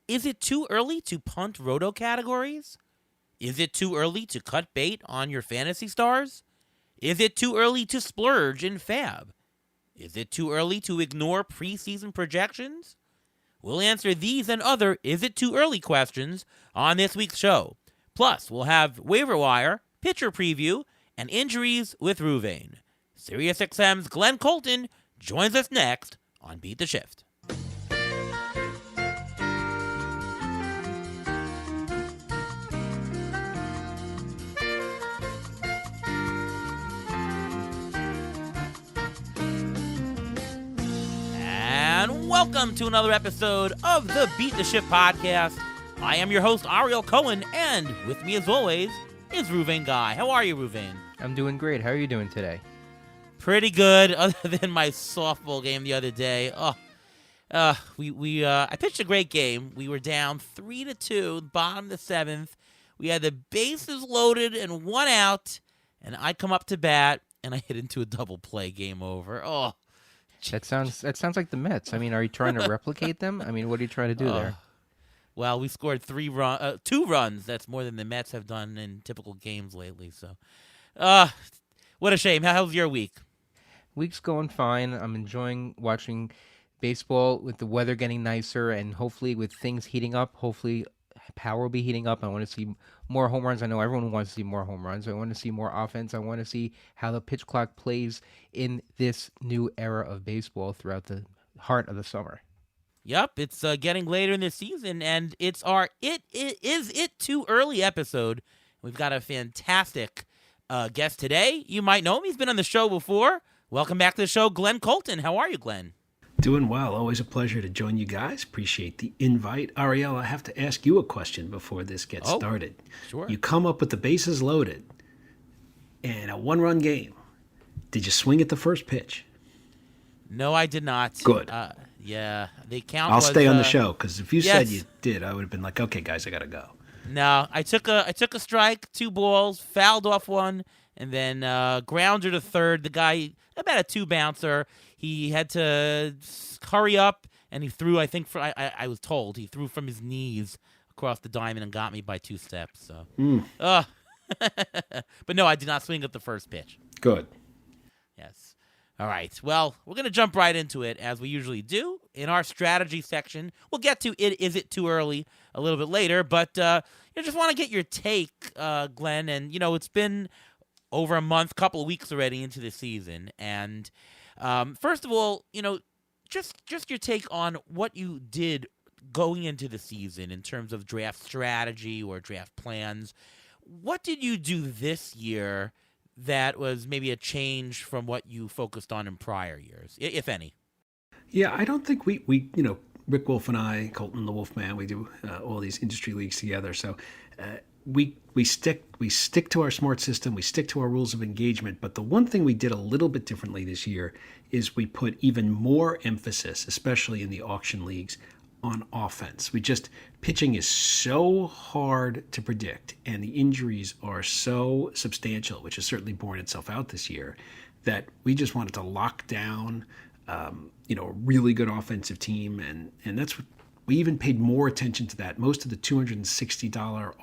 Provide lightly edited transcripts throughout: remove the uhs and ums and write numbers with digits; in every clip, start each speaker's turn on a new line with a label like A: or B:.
A: Is it too early to punt roto categories? Is it too early to cut bait on your fantasy stars? Is it too early to splurge in Fab? Is it too early to ignore preseason projections? We'll answer these and other is it too early questions on this week's show. Plus, we'll have waiver wire, pitcher preview, and injuries with Ruben. SiriusXM's Glenn Colton joins us next on Beat the Shift. And welcome to another episode of the Beat the Shift podcast. I am your host, ONeill Cohen, and with me as always is Ruben Guy. How are you, Ruben?
B: I'm doing great. How are you doing today?
A: Pretty good, other than my softball game the other day. I pitched a great game. We were down 3-2, bottom of the seventh. We had the bases loaded and one out, and I come up to bat, and I hit into a double play. Game over. Oh,
B: that sounds like the Mets. I mean, are you trying to replicate them? I mean, what are you trying to do there?
A: Well, we scored 2 runs. That's more than the Mets have done in typical games lately. So, what a shame. How's your week?
B: Week's going fine. I'm enjoying watching baseball with the weather getting nicer, and hopefully with things heating up. Hopefully, power will be heating up. I want to see more home runs. I know everyone wants to see more home runs. I want to see more offense. I want to see how the pitch clock plays in this new era of baseball throughout the heart of the summer.
A: Yep, it's getting later in the season, and it's our Is It Too Early episode. We've got a fantastic guest today. You might know him. He's been on the show before. Welcome back to the show, Glenn Colton. How are you, Glenn?
C: Doing well. Always a pleasure to join you guys. Appreciate the invite. ONeill, I have to ask you a question before this gets started.
A: Sure.
C: You come up with the bases loaded in a one-run game. Did you swing at the first pitch?
A: No, I did not.
C: Good.
A: Yeah, the count
C: I'll
A: was,
C: stay on the show, because if you
A: yes.
C: said you did, I would have been like, okay, guys, I got to go.
A: No, I took a strike, 2 balls, fouled off one, and then grounder to third. The guy, about a 2-bouncer, he had to hurry up, and he threw, I think, I was told, he threw from his knees across the diamond and got me by 2 steps. So, But no, I did not swing at the first pitch.
C: Good.
A: Yes. All right. Well, we're going to jump right into it, as we usually do. In our strategy section, we'll get to Is It Too Early a little bit later, but just want to get your take, Glenn. And, it's been over a month, couple of weeks already into the season. And first of all, just your take on what you did going into the season in terms of draft strategy or draft plans. What did you do this year that was maybe a change from what you focused on in prior years, if any?
C: Yeah, I don't think we Rick Wolf and I, Colton the Wolfman, we do all these industry leagues together. So we stick to our smart system. We stick to our rules of engagement. But the one thing we did a little bit differently this year is we put even more emphasis, especially in the auction leagues, on offense. Pitching is so hard to predict, and the injuries are so substantial, which has certainly borne itself out this year, that we just wanted to lock down, a really good offensive team, and that's what we even paid more attention to that. Most of the $260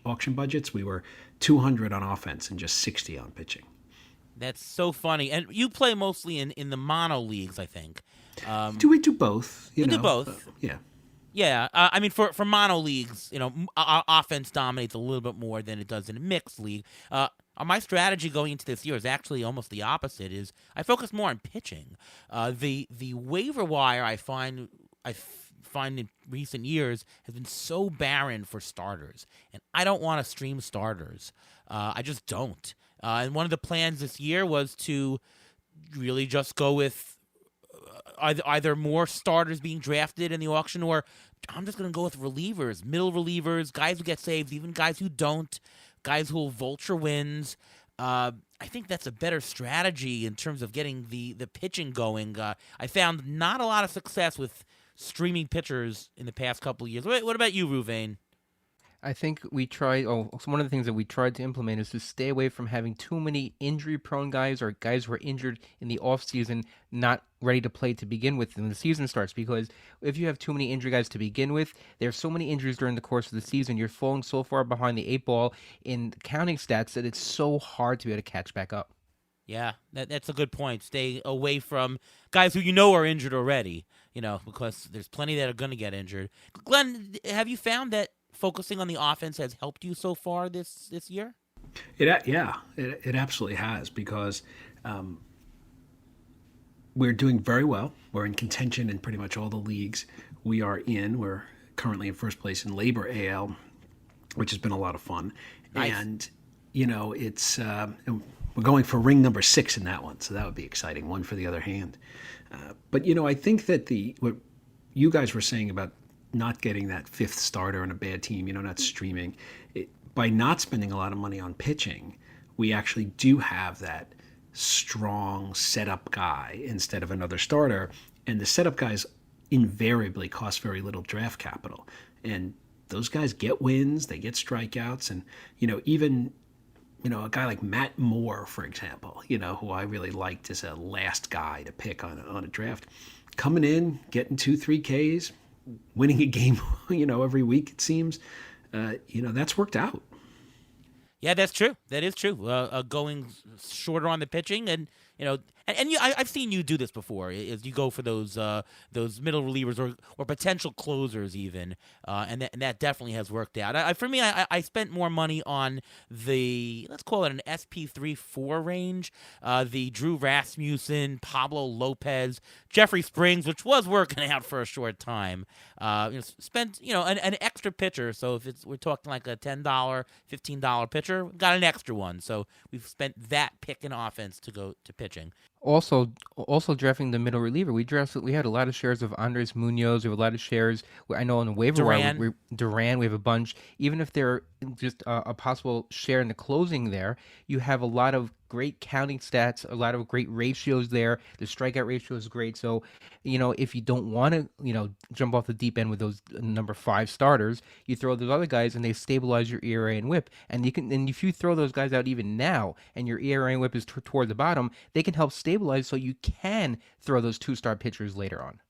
C: auction budgets, we were $200 on offense and just $60 on pitching.
A: That's so funny. And you play mostly in the mono leagues, I think.
C: Do we do both?
A: We do both.
C: Yeah.
A: Yeah. I mean, for mono leagues, offense dominates a little bit more than it does in a mixed league. My strategy going into this year is actually almost the opposite. Is I focus more on pitching. The waiver wire I find in recent years has been so barren for starters, and I don't want to stream starters. I just don't. And one of the plans this year was to really just go with either more starters being drafted in the auction, or I'm just going to go with relievers, middle relievers, guys who get saves, even guys who don't, guys who will vulture wins. I think that's a better strategy in terms of getting the pitching going. I found not a lot of success with streaming pitchers in the past couple of years. What about you, Ruben?
B: I think we tried. Oh, so one of the things that we tried to implement is to stay away from having too many injury-prone guys or guys who are injured in the off-season, not ready to play to begin with when the season starts. Because if you have too many injury guys to begin with, there's so many injuries during the course of the season. You're falling so far behind the eight ball in counting stats that it's so hard to be able to catch back up.
A: Yeah, that's a good point. Stay away from guys who you know are injured already, because there's plenty that are going to get injured. Glenn, have you found that focusing on the offense has helped you so far this year?
C: It absolutely has, because we're doing very well. We're in contention in pretty much all the leagues we are in. We're currently in first place in Labor AL, which has been a lot of fun.
A: Nice.
C: And, it's we're going for ring number 6 in that one, so that would be exciting. One for the other hand. But, I think that what you guys were saying about not getting that fifth starter on a bad team, not streaming, by not spending a lot of money on pitching, we actually do have that strong setup guy instead of another starter. And the setup guys invariably cost very little draft capital. And those guys get wins, they get strikeouts, and, even a guy like Matt Moore, for example, who I really liked as a last guy to pick on a draft, coming in, getting 2-3 Ks, winning a game, every week, it seems, that's worked out.
A: Yeah, that's true. That is true. Going shorter on the pitching, and I've seen you do this before. Is you go for those middle relievers or potential closers even, and that definitely has worked out. For me, I spent more money on the, let's call it an SP3-4 range, the Drew Rasmussen, Pablo Lopez, Jeffrey Springs, which was working out for a short time. Spent an extra pitcher. So if we're talking like a $10, $15 pitcher, got an extra one. So we've spent that pick in offense to go to pitching.
B: Also drafting the middle reliever, we had a lot of shares of Andres Munoz. We have a lot of shares. I know on the waiver wire, Duran. We have a bunch. Even if they're just a possible share in the closing, there you have a lot of great counting stats, a lot of great ratios there. The strikeout ratio is great. So, if you don't want to, jump off the deep end with those number 5 starters, you throw those other guys and they stabilize your ERA and WHIP. And if you throw those guys out even now and your ERA and WHIP is toward the bottom, they can help stabilize so you can throw those 2-star pitchers later on.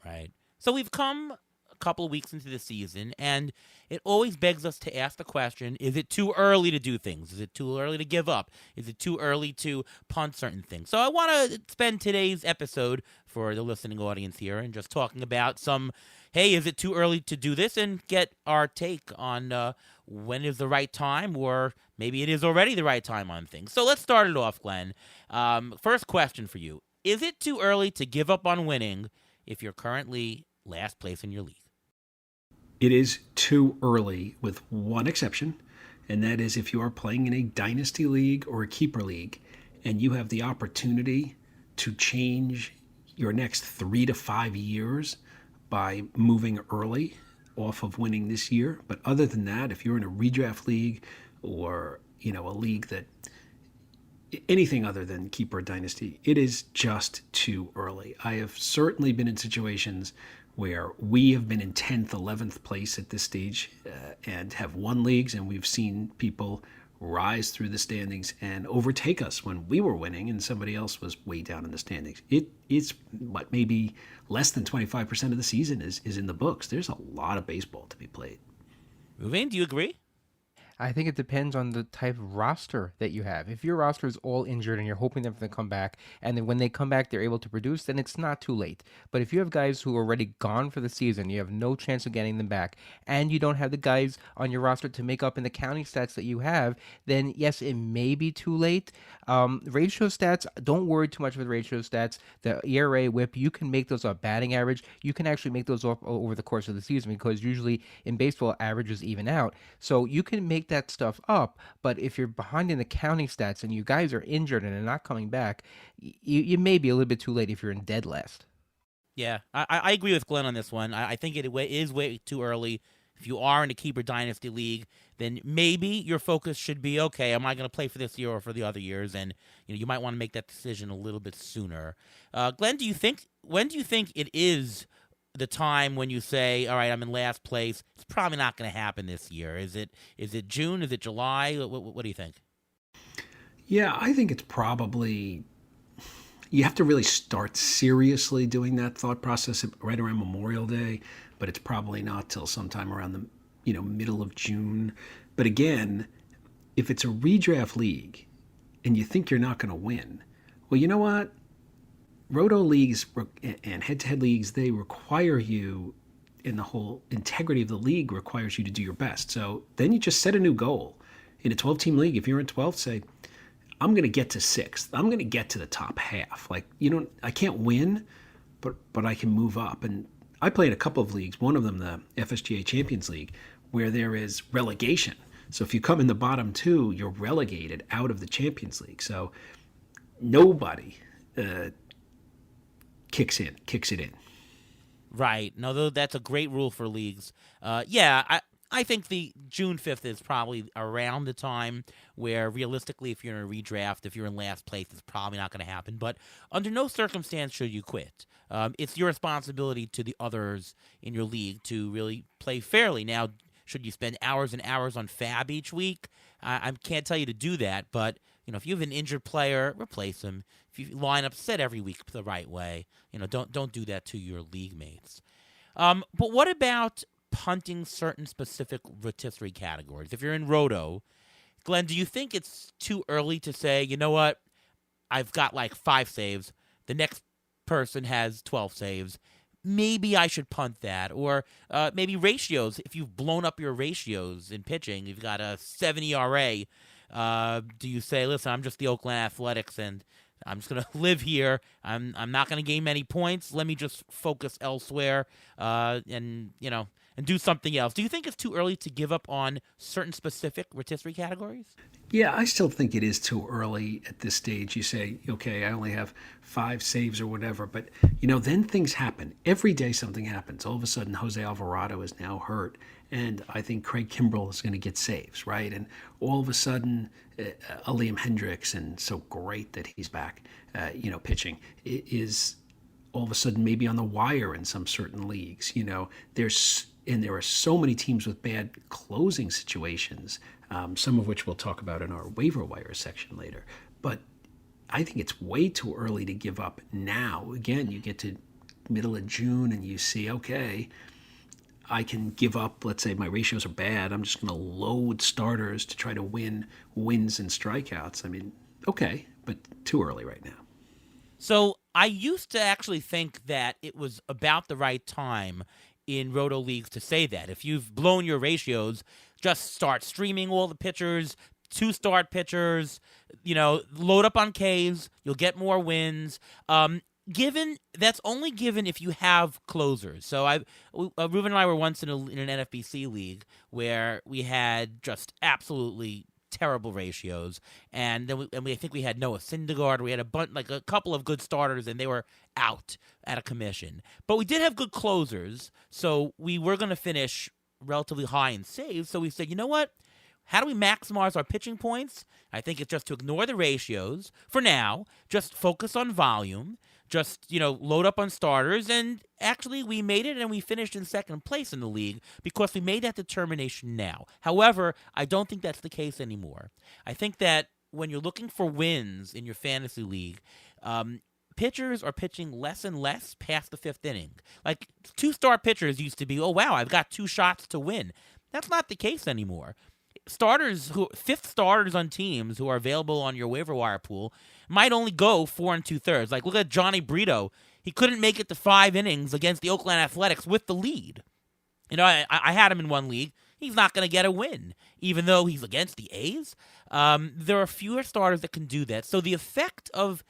A: Right. So we've come a couple of weeks into the season, and it always begs us to ask the question, is it too early to do things? Is it too early to give up? Is it too early to punt certain things? So I want to spend today's episode for the listening audience here and just talking about hey, is it too early to do this, and get our take on when is the right time, or maybe it is already the right time on things. So let's start it off, Glenn. First question for you. Is it too early to give up on winning if you're currently last place in your league?
C: It is too early, with one exception, and that is if you are playing in a dynasty league or a keeper league and you have the opportunity to change your next 3 to 5 years by moving early off of winning this year. But other than that, if you're in a redraft league or, a league that anything other than keeper dynasty, it is just too early. I have certainly been in situations where we have been in 10th, 11th place at this stage and have won leagues, and we've seen people rise through the standings and overtake us when we were winning and somebody else was way down in the standings. It's maybe less than 25% of the season is in the books. There's a lot of baseball to be played.
A: Ruben, do you agree?
B: I think it depends on the type of roster that you have. If your roster is all injured and you're hoping them to come back, and then when they come back they're able to produce, then it's not too late. But if you have guys who are already gone for the season, you have no chance of getting them back, and you don't have the guys on your roster to make up in the counting stats that you have, then yes, it may be too late. Ratio stats, don't worry too much with ratio stats. The ERA, WHIP, you can make those up. Batting average, you can actually make those up over the course of the season, because usually in baseball averages even out. So you can make that stuff up, but if you're behind in the counting stats and you guys are injured and are not coming back, you may be a little bit too late if you're in dead last.
A: Yeah, I agree with Glenn on this one. I think it is way too early. If you are in a keeper dynasty league, then maybe your focus should be, okay, am I going to play for this year or for the other years? And you might want to make that decision a little bit sooner. Glenn, when do you think it is the time when you say, all right, I'm in last place? It's probably not going to happen this year. Is it June? Is it July? What do you think?
C: Yeah, I think it's probably, you have to really start seriously doing that thought process right around Memorial Day, but it's probably not till sometime around the middle of June. But again, if it's a redraft league and you think you're not going to win, well, you know what? Roto leagues and head-to-head leagues, they require you, in the whole integrity of the league requires you to do your best. So then you just set a new goal. In a 12-team league, if you're in 12th, say, I'm going to get to 6th. I'm going to get to the top half. Like, I can't win, but I can move up. And I play in a couple of leagues, one of them the FSGA Champions League, where there is relegation. So if you come in the bottom 2, you're relegated out of the Champions League. So nobody kicks it in.
A: Right. No, that's a great rule for leagues. I think the June 5th is probably around the time where realistically, if you're in a redraft, if you're in last place, it's probably not going to happen. But under no circumstance should you quit. It's your responsibility to the others in your league to really play fairly. Now, should you spend hours and hours on Fab each week? I can't tell you to do that, but if you have an injured player, replace him. If you line up set every week the right way, don't do that to your league mates. But what about punting certain specific rotisserie categories? If you're in Roto, Glenn, do you think it's too early to say, you know what, I've got like 5 saves, the next person has 12 saves, maybe I should punt that? Or maybe ratios, if you've blown up your ratios in pitching, you've got a 7 ERA, do you say, listen, I'm just the Oakland Athletics and I'm just going to live here. I'm not going to gain many points. Let me just focus elsewhere and do something else. Do you think it's too early to give up on certain specific rotisserie categories?
C: Yeah, I still think it is too early at this stage. You say, okay, I only have 5 saves or whatever, but then things happen. Every day something happens. All of a sudden, Jose Alvarado is now hurt, and I think Craig Kimbrell is going to get saves, right? And all of a sudden, Liam Hendricks, and so great that he's back, pitching, is all of a sudden maybe on the wire in some certain leagues. There are so many teams with bad closing situations, some of which we'll talk about in our waiver wire section later. But I think it's way too early to give up now. Again, you get to middle of June and you see, okay, I can give up, let's say my ratios are bad, I'm just going to load starters to try to win wins and strikeouts. I mean, okay, but too early right now.
A: So I used to actually think that it was about the right time in Roto leagues to say that. If you've blown your ratios, just start streaming all the pitchers, 2-start pitchers, load up on Ks, you'll get more wins. That's only given if you have closers. So Ruben and I were once in an NFBC league where we had just absolutely terrible ratios, and then I think we had Noah Syndergaard. We had a couple of good starters, and they were out at a commission. But we did have good closers, so we were going to finish relatively high in saves. So we said, you know what? How do we maximize our pitching points? I think it's just to ignore the ratios for now. Just focus on volume. Just, load up on starters. And actually, we made it and we finished in second place in the league because we made that determination now. However, I don't think that's the case anymore. I think that when you're looking for wins in your fantasy league, pitchers are pitching less and less past the 5th inning. Like 2-star pitchers used to be, oh, wow, I've got 2 shots to win. That's not the case anymore. Starters 5th starters on teams who are available on your waiver wire pool might only go 4 2/3. Like, look at Johnny Brito. He couldn't make it to 5 innings against the Oakland Athletics with the lead. I had him in one league. He's not going to get a win, even though he's against the A's. There are fewer starters that can do that. So the effect of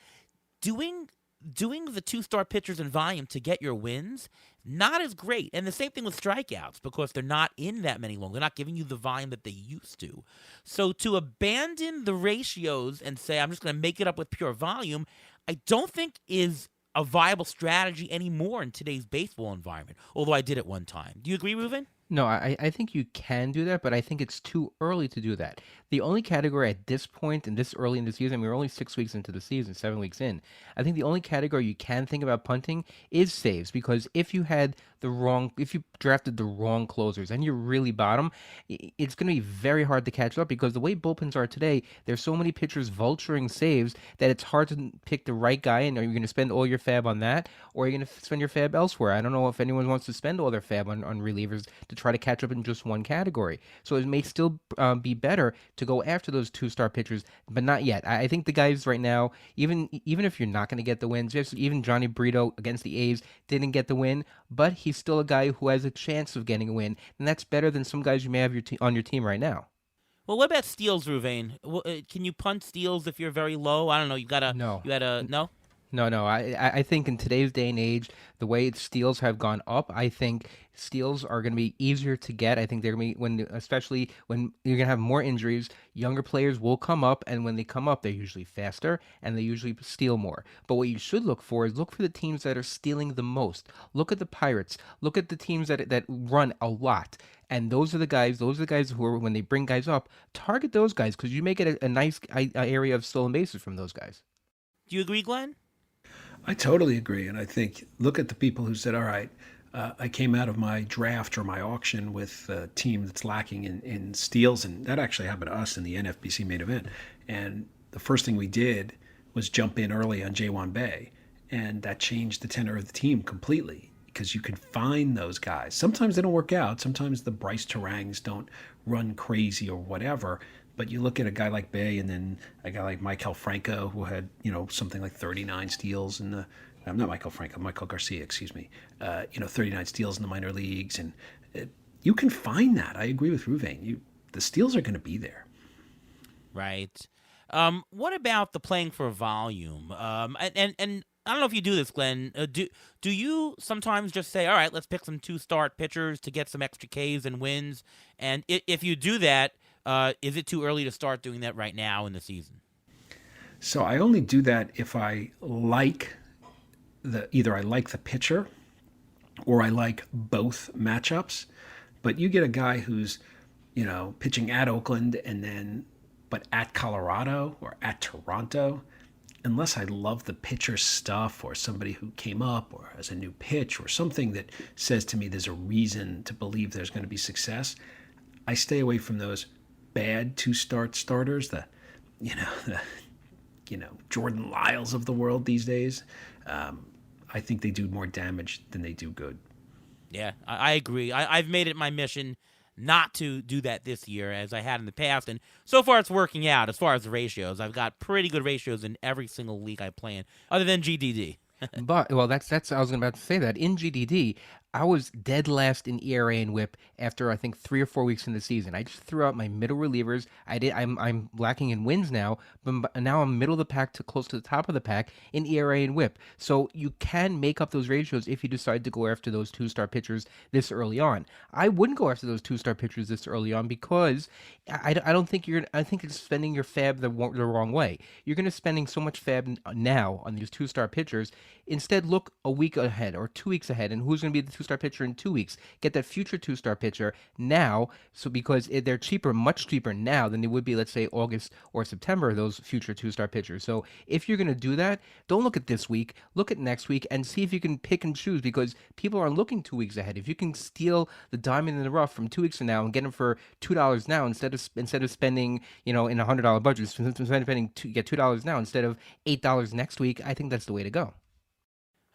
A: doing the 2-star pitchers in volume to get your wins, not as great. And the same thing with strikeouts, because they're not in that many long. They're not giving you the volume that they used to. So to abandon the ratios and say, I'm just going to make it up with pure volume, I don't think is a viable strategy anymore in today's baseball environment, although I did it one time. Do you agree, Ruben?
B: No, I think you can do that, but I think it's too early to do that. The only category at this point and this early in the season, we're only 6 weeks into the season, 7 weeks in. I think the only category you can think about punting is saves because if you drafted the wrong closers and you're really bottom, it's going to be very hard to catch up because the way bullpens are today, there's so many pitchers vulturing saves that it's hard to pick the right guy. And are you going to spend all your fab on that, or are you going to spend your fab elsewhere? I don't know if anyone wants to spend all their fab on relievers to try to catch up in just one category. So it may still be better to go after those two-star pitchers, but not yet. I think the guys right now, even if you're not going to get the wins, even Johnny Brito against the A's didn't get the win, but he's still a guy who has a chance of getting a win, and that's better than some guys you may have on your team right now.
A: Well, what about steals, Ruvain? Can you punt steals if you're very low? I don't know.
B: No.
A: No.
B: No. I think in today's day and age, the way steals have gone up, I think steals are going to be easier to get. I think they're going to be, especially when you're going to have more injuries, younger players will come up, and when they come up, they're usually faster and they usually steal more. But what you should look for is look for the teams that are stealing the most. Look at the Pirates. Look at the teams that run a lot. And those are the guys who are, when they bring guys up, target those guys because you may get a nice area of stolen bases from those guys.
A: Do you agree, Glenn?
C: I totally agree. And I think, look at the people who said, all right, I came out of my draft or my auction with a team that's lacking in steals. And that actually happened to us in the NFBC main event. And the first thing we did was jump in early on J1 Bay. And that changed the tenor of the team completely because you can find those guys. Sometimes they don't work out. Sometimes the Bryce Terangs don't run crazy or whatever. But you look at a guy like Bay and then a guy like Michael Franco, who had, something like 39 steals in the, not Michael Franco, Michael Garcia, excuse me, 39 steals in the minor leagues. And you can find that. I agree with Ruvain. The steals are going to be there.
A: Right. What about the playing for volume? And I don't know if you do this, Glenn. Do you sometimes just say, all right, let's pick some two-start pitchers to get some extra Ks and wins? And if you do that, is it too early to start doing that right now in the season?
C: So I only do that if I like either I like the pitcher or I like both matchups. But you get a guy who's, pitching at Oakland but at Colorado or at Toronto, unless I love the pitcher stuff or somebody who came up or has a new pitch or something that says to me there's a reason to believe there's going to be success, I stay away from those bad two-start starters, the Jordan Lyles of the world these days. I think they do more damage than they do good.
A: Yeah, I agree. I've made it my mission not to do that this year as I had in the past, and so far it's working out as far as the ratios. I've got pretty good ratios in every single league I play in, other than GDD.
B: That's I was about to say that in GDD, I was dead last in ERA and WHIP after I think 3 or 4 weeks in the season. I just threw out my middle relievers. I'm lacking in wins now, but now I'm middle of the pack to close to the top of the pack in ERA and WHIP. So you can make up those ratios if you decide to go after those two-star pitchers this early on. I wouldn't go after those two-star pitchers this early on because I don't think I think it's spending your fab the wrong way. You're going to spending so much fab now on these two-star pitchers. Instead, look a week ahead or 2 weeks ahead, and who's going to be the two-star pitcher in 2 weeks. Get that future two-star pitcher now, so because they're cheaper, much cheaper now than they would be, let's say, August or September, those future two-star pitchers. So if you're going to do that, don't look at this week. Look at next week and see if you can pick and choose because people are looking 2 weeks ahead. If you can steal the diamond in the rough from 2 weeks from now and get them for $2 now instead of spending, in a $100 budget, get $2 now instead of $8 next week, I think that's the way to go.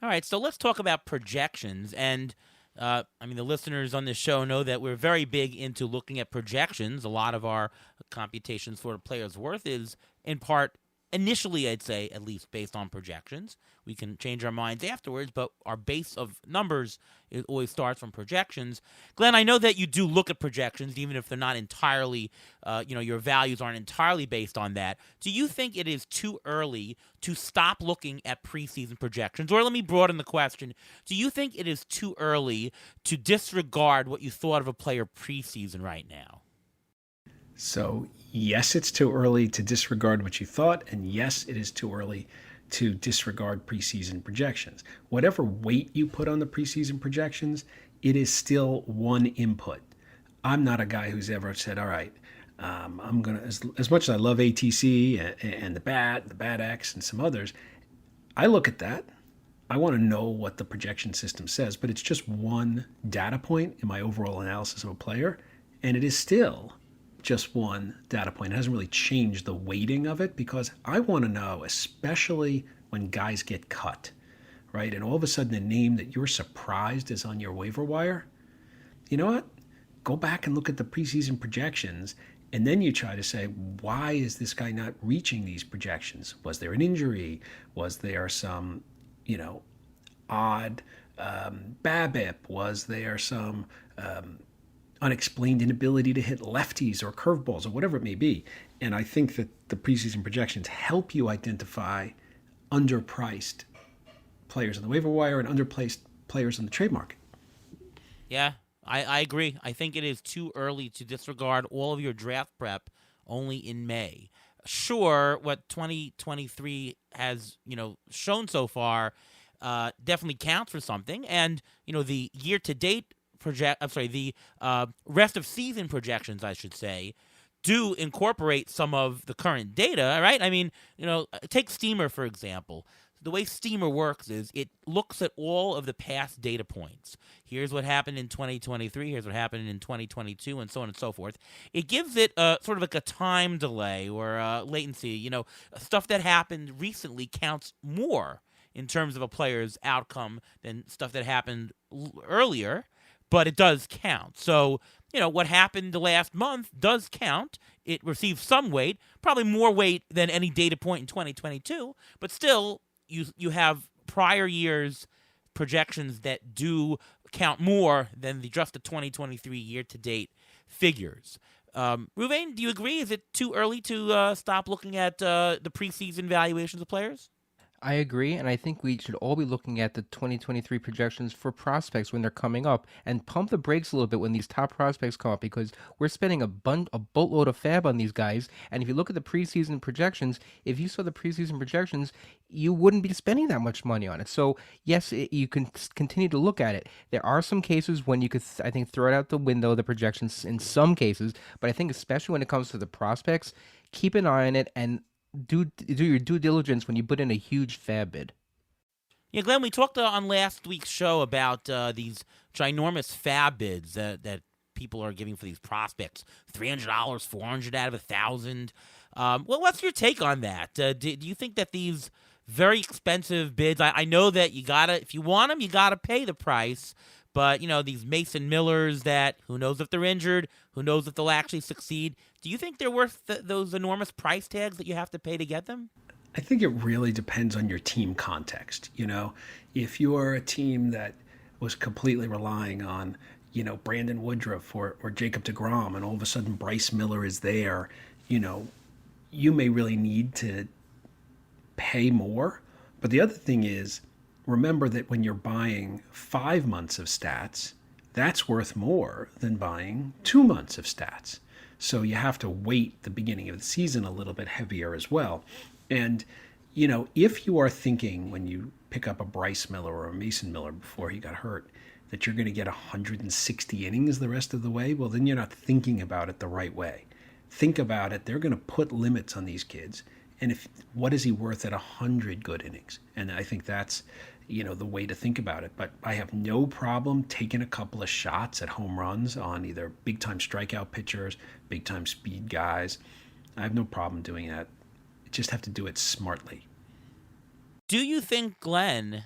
A: All right, so let's talk about projections. And, the listeners on this show know that we're very big into looking at projections. A lot of our computations for a player's worth is, in part, initially, I'd say, at least based on projections. We can change our minds afterwards, but our base of numbers always starts from projections. Glenn, I know that you do look at projections, even if they're not entirely, your values aren't entirely based on that. Do you think it is too early to stop looking at preseason projections? Or let me broaden the question. Do you think it is too early to disregard what you thought of a player preseason right now?
C: So, yes, it's too early to disregard what you thought, and yes, it is too early to disregard preseason projections. Whatever weight you put on the preseason projections, it is still one input. I'm not a guy who's ever said, all right, I'm going to, as much as I love ATC and the Bat X and some others, I look at that. I want to know what the projection system says, but it's just one data point in my overall analysis of a player. And it is still just one data point. It hasn't really changed the weighting of it because I want to know, especially when guys get cut, right? And all of a sudden a name that you're surprised is on your waiver wire. You know what? Go back and look at the preseason projections, and then you try to say, why is this guy not reaching these projections? Was there an injury? Was there some, odd BABIP? Was there some unexplained inability to hit lefties or curveballs or whatever it may be? And I think that the preseason projections help you identify underpriced players on the waiver wire and underpriced players on the trade market.
A: Yeah, I agree. I think it is too early to disregard all of your draft prep only in May. Sure, what 2023 has, shown so far definitely counts for something. And, the year-to-date rest of season projections, I should say, do incorporate some of the current data, right? I mean, take Steamer, for example. The way Steamer works is it looks at all of the past data points. Here's what happened in 2023. Here's what happened in 2022, and so on and so forth. It gives it sort of like a time delay or latency. Stuff that happened recently counts more in terms of a player's outcome than stuff that happened earlier, but it does count. So, what happened the last month does count. It receives some weight, probably more weight than any data point in 2022, but still, you have prior years projections that do count more than just the 2023 year-to-date figures. Ruben, do you agree? Is it too early to stop looking at the preseason valuations of players?
B: I agree, and I think we should all be looking at the 2023 projections for prospects when they're coming up and pump the brakes a little bit when these top prospects come up because we're spending a boatload of fab on these guys. And if you look at the preseason projections, if you saw the preseason projections, you wouldn't be spending that much money on it. So, yes, you can continue to look at it. There are some cases when you could, I think, throw it out the window, the projections in some cases, but I think especially when it comes to the prospects, keep an eye on it and do your due diligence when you put in a huge fab bid.
A: Yeah, Glenn, we talked on last week's show about these ginormous fab bids that people are giving for these prospects. $300, $400 out of $1,000. Well, what's your take on that? Do you think that these very expensive bids, I know that if you want them, you gotta pay the price. But, these Mason Millers that who knows if they're injured, who knows if they'll actually succeed. Do you think they're worth those enormous price tags that you have to pay to get them?
C: I think it really depends on your team context. If you're a team that was completely relying on, Brandon Woodruff or Jacob deGrom, and all of a sudden Bryce Miller is there, you may really need to pay more. But the other thing is, remember that when you're buying 5 months of stats, that's worth more than buying 2 months of stats. So you have to wait the beginning of the season a little bit heavier as well. And, if you are thinking when you pick up a Bryce Miller or a Mason Miller before he got hurt, that you're going to get 160 innings the rest of the way, well, then you're not thinking about it the right way. Think about it. They're going to put limits on these kids. And what is he worth at 100 good innings? And I think that's, the way to think about it. But I have no problem taking a couple of shots at home runs on either big-time strikeout pitchers, big-time speed guys. I have no problem doing that. You just have to do it smartly.
A: Do you think, Glenn,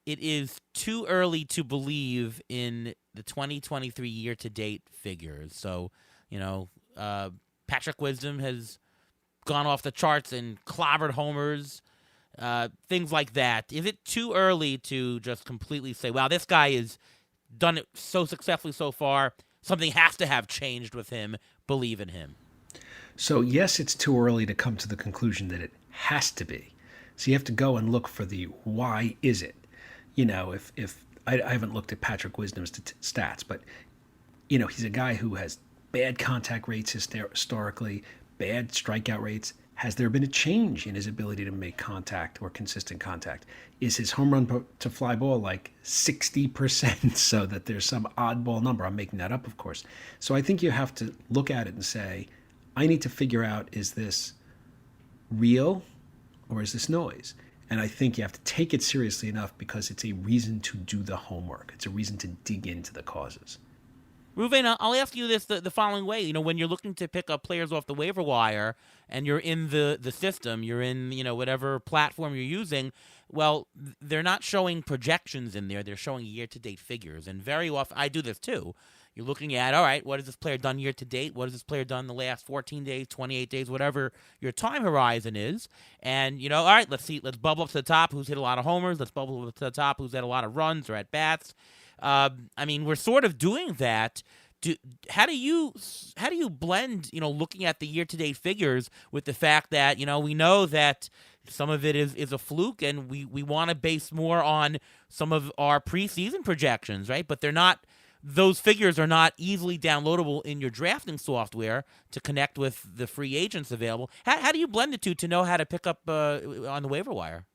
A: it is too early to believe in the 2023 year-to-date figures? So, Patrick Wisdom has gone off the charts and clobbered homers, things like that. Is it too early to just completely say, wow, this guy has done it so successfully so far, something has to have changed with him, believe in him?
C: So yes, it's too early to come to the conclusion that it has to be. So you have to go and look for the why is it? If I haven't looked at Patrick Wisdom's stats, but he's a guy who has bad contact rates historically, bad strikeout rates, Has there been a change in his ability to make contact or consistent contact? Is his home run to fly ball like 60% so that there's some oddball number? I'm making that up, of course. So I think you have to look at it and say, I need to figure out, is this real or is this noise? And I think you have to take it seriously enough because it's a reason to do the homework. It's a reason to dig into the causes.
A: Ruben, I'll ask you this the following way. When you're looking to pick up players off the waiver wire and you're in the system, you're in, whatever platform you're using, well, they're not showing projections in there. They're showing year-to-date figures. And very often, I do this too. You're looking at, all right, what has this player done year-to-date? What has this player done the last 14 days, 28 days, whatever your time horizon is? And, all right, let's bubble up to the top who's hit a lot of homers. Let's bubble up to the top who's had a lot of runs or at-bats. We're sort of doing that. How do you blend, looking at the year-to-date figures with the fact that, we know that some of it is a fluke and we want to base more on some of our preseason projections, right? But those figures are not easily downloadable in your drafting software to connect with the free agents available. How do you blend the two to know how to pick up on the waiver wire?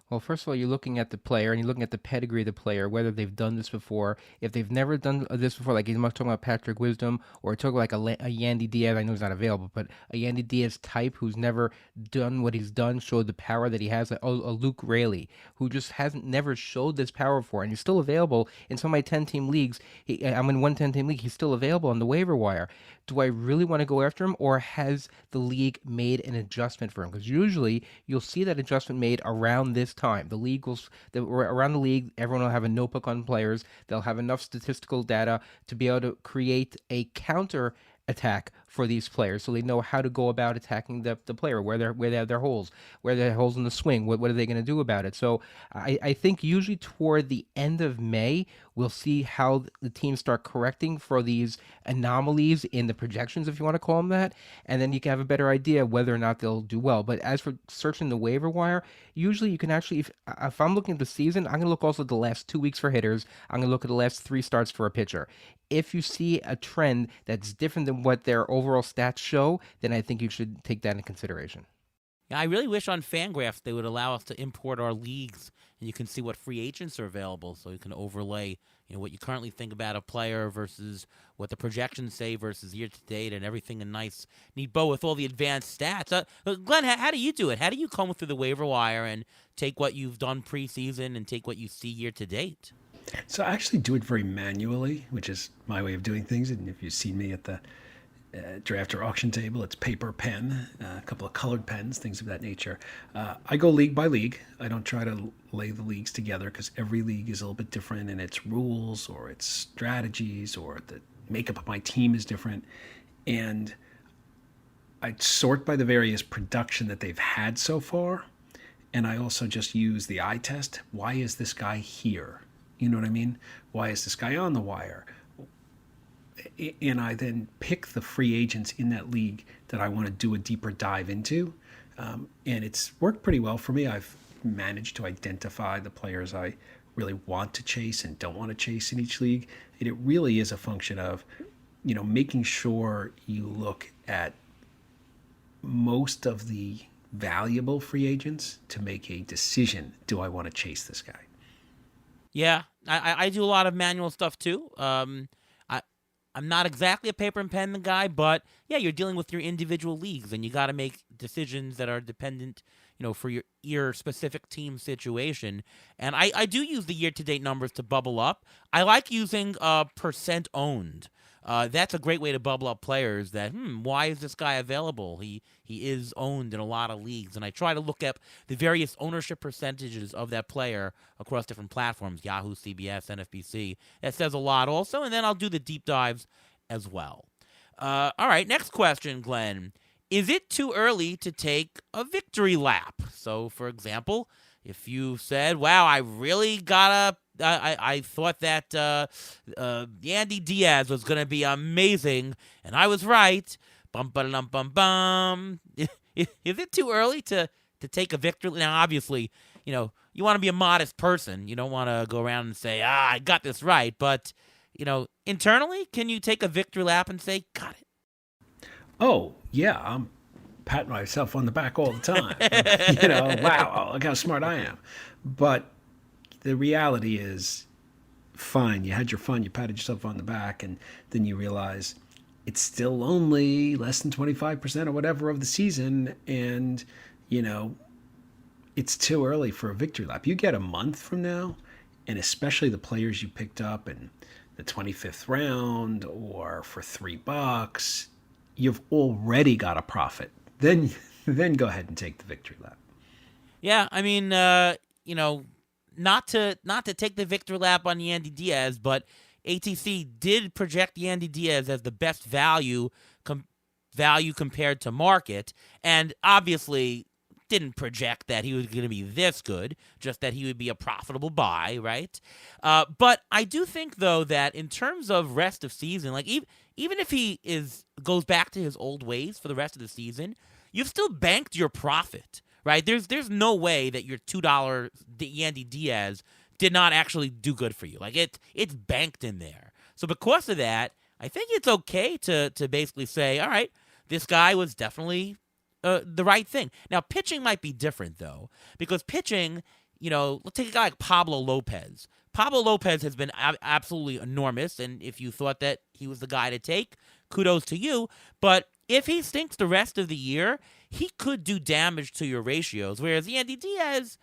B: Well, first of all, you're looking at the player and you're looking at the pedigree of the player, whether they've done this before. If they've never done this before, like he's talking about Patrick Wisdom, or talking like a Yandy Diaz, I know he's not available, but a Yandy Diaz type who's never done what he's done, showed the power that he has, like a Luke Raley, who just never showed this power before, and he's still available in some of my 10-team leagues. I'm in one 10-team league, he's still available on the waiver wire. Do I really want to go after him, or has the league made an adjustment for him? Because usually you'll see that adjustment made around this time. Around the league, everyone will have a notebook on players. They'll have enough statistical data to be able to create a counter attack for these players, so they know how to go about attacking the player, where they have their holes, where they have holes in the swing, what are they going to do about it. So I think usually toward the end of May, we'll see how the teams start correcting for these anomalies in the projections, if you want to call them that, and then you can have a better idea whether or not they'll do well. But as for searching the waiver wire, usually you can actually, if I'm looking at the season, I'm going to look also at the last 2 weeks for hitters. I'm going to look at the last 3 starts for a pitcher. If you see a trend that's different than what their overall stats show, then I think you should take that into consideration.
A: Yeah, I really wish on Fangraph they would allow us to import our leagues, and you can see what free agents are available, so you can overlay, what you currently think about a player versus what the projections say versus year to date, and everything in nice, neat bow with all the advanced stats. Glenn, how do you do it? How do you comb through the waiver wire and take what you've done preseason and take what you see year to date?
C: So I actually do it very manually, which is my way of doing things. And if you've seen me at the draft or auction table, it's paper, pen, a couple of colored pens, things of that nature. I go league by league. I don't try to lay the leagues together because every league is a little bit different in its rules or its strategies, or the makeup of my team is different. And I sort by the various production that they've had so far. And I also just use the eye test. Why is this guy here? You know what I mean? Why is this guy on the wire? And I then pick the free agents in that league that I want to do a deeper dive into. And it's worked pretty well for me. I've managed to identify the players I really want to chase and don't want to chase in each league. And it really is a function of, making sure you look at most of the valuable free agents to make a decision. Do I want to chase this guy?
A: Yeah, I do a lot of manual stuff too. I'm not exactly a paper and pen guy, but yeah, you're dealing with your individual leagues, and you got to make decisions that are dependent, for your specific team situation. And I do use the year-to-date numbers to bubble up. I like using percent owned. That's a great way to bubble up players that, why is this guy available? He is owned in a lot of leagues. And I try to look up the various ownership percentages of that player across different platforms, Yahoo, CBS, NFBC. That says a lot also. And then I'll do the deep dives as well. All right, next question, Glenn. Is it too early to take a victory lap? So, for example, if you said, wow, I really gotta... I thought that Yandy Diaz was going to be amazing, and I was right. Bum, ba-dum, bum, bum. Is it too early to take a victory? Now, obviously, you want to be a modest person. You don't want to go around and say, I got this right. But, internally, can you take a victory lap and say, got it?
C: Oh, yeah, I'm pat myself on the back all the time. Wow, look how smart I am. But the reality is, fine, you had your fun, you patted yourself on the back, and then you realize it's still only less than 25% or whatever of the season, and, it's too early for a victory lap. You get a month from now, and especially the players you picked up in the 25th round or for $3, you've already got a profit. Then go ahead and take the victory lap.
A: Yeah, I mean, not to take the victory lap on Yandy Diaz, but ATC did project Yandy Diaz as the best value compared to market, and obviously didn't project that he was going to be this good, just that he would be a profitable buy, right? But I do think, though, that in terms of rest of season, like even if he goes back to his old ways for the rest of the season, you've still banked your profit, right? There's no way that your $2 Yandy Diaz did not actually do good for you. Like it's banked in there. So because of that, I think it's okay to basically say, all right, this guy was definitely the right thing. Now, pitching might be different, though, because pitching, let's take a guy like Pablo Lopez. Pablo Lopez has been absolutely enormous, and if you thought that he was the guy to take, kudos to you. But if he stinks the rest of the year, he could do damage to your ratios, whereas Yandy Diaz,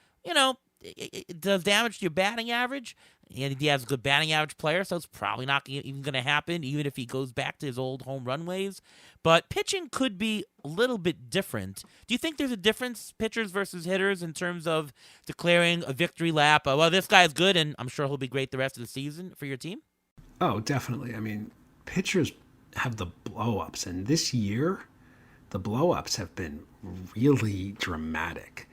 A: it does damage to your batting average. Yandy Diaz is a good batting average player, so it's probably not even going to happen, even if he goes back to his old home run ways. But pitching could be a little bit different. Do you think there's a difference, pitchers versus hitters, in terms of declaring a victory lap? Well, this guy's good, and I'm sure he'll be great the rest of the season for your team?
C: Oh, definitely. I mean, pitchers have the blow-ups, and this year, the blow-ups have been really dramatic.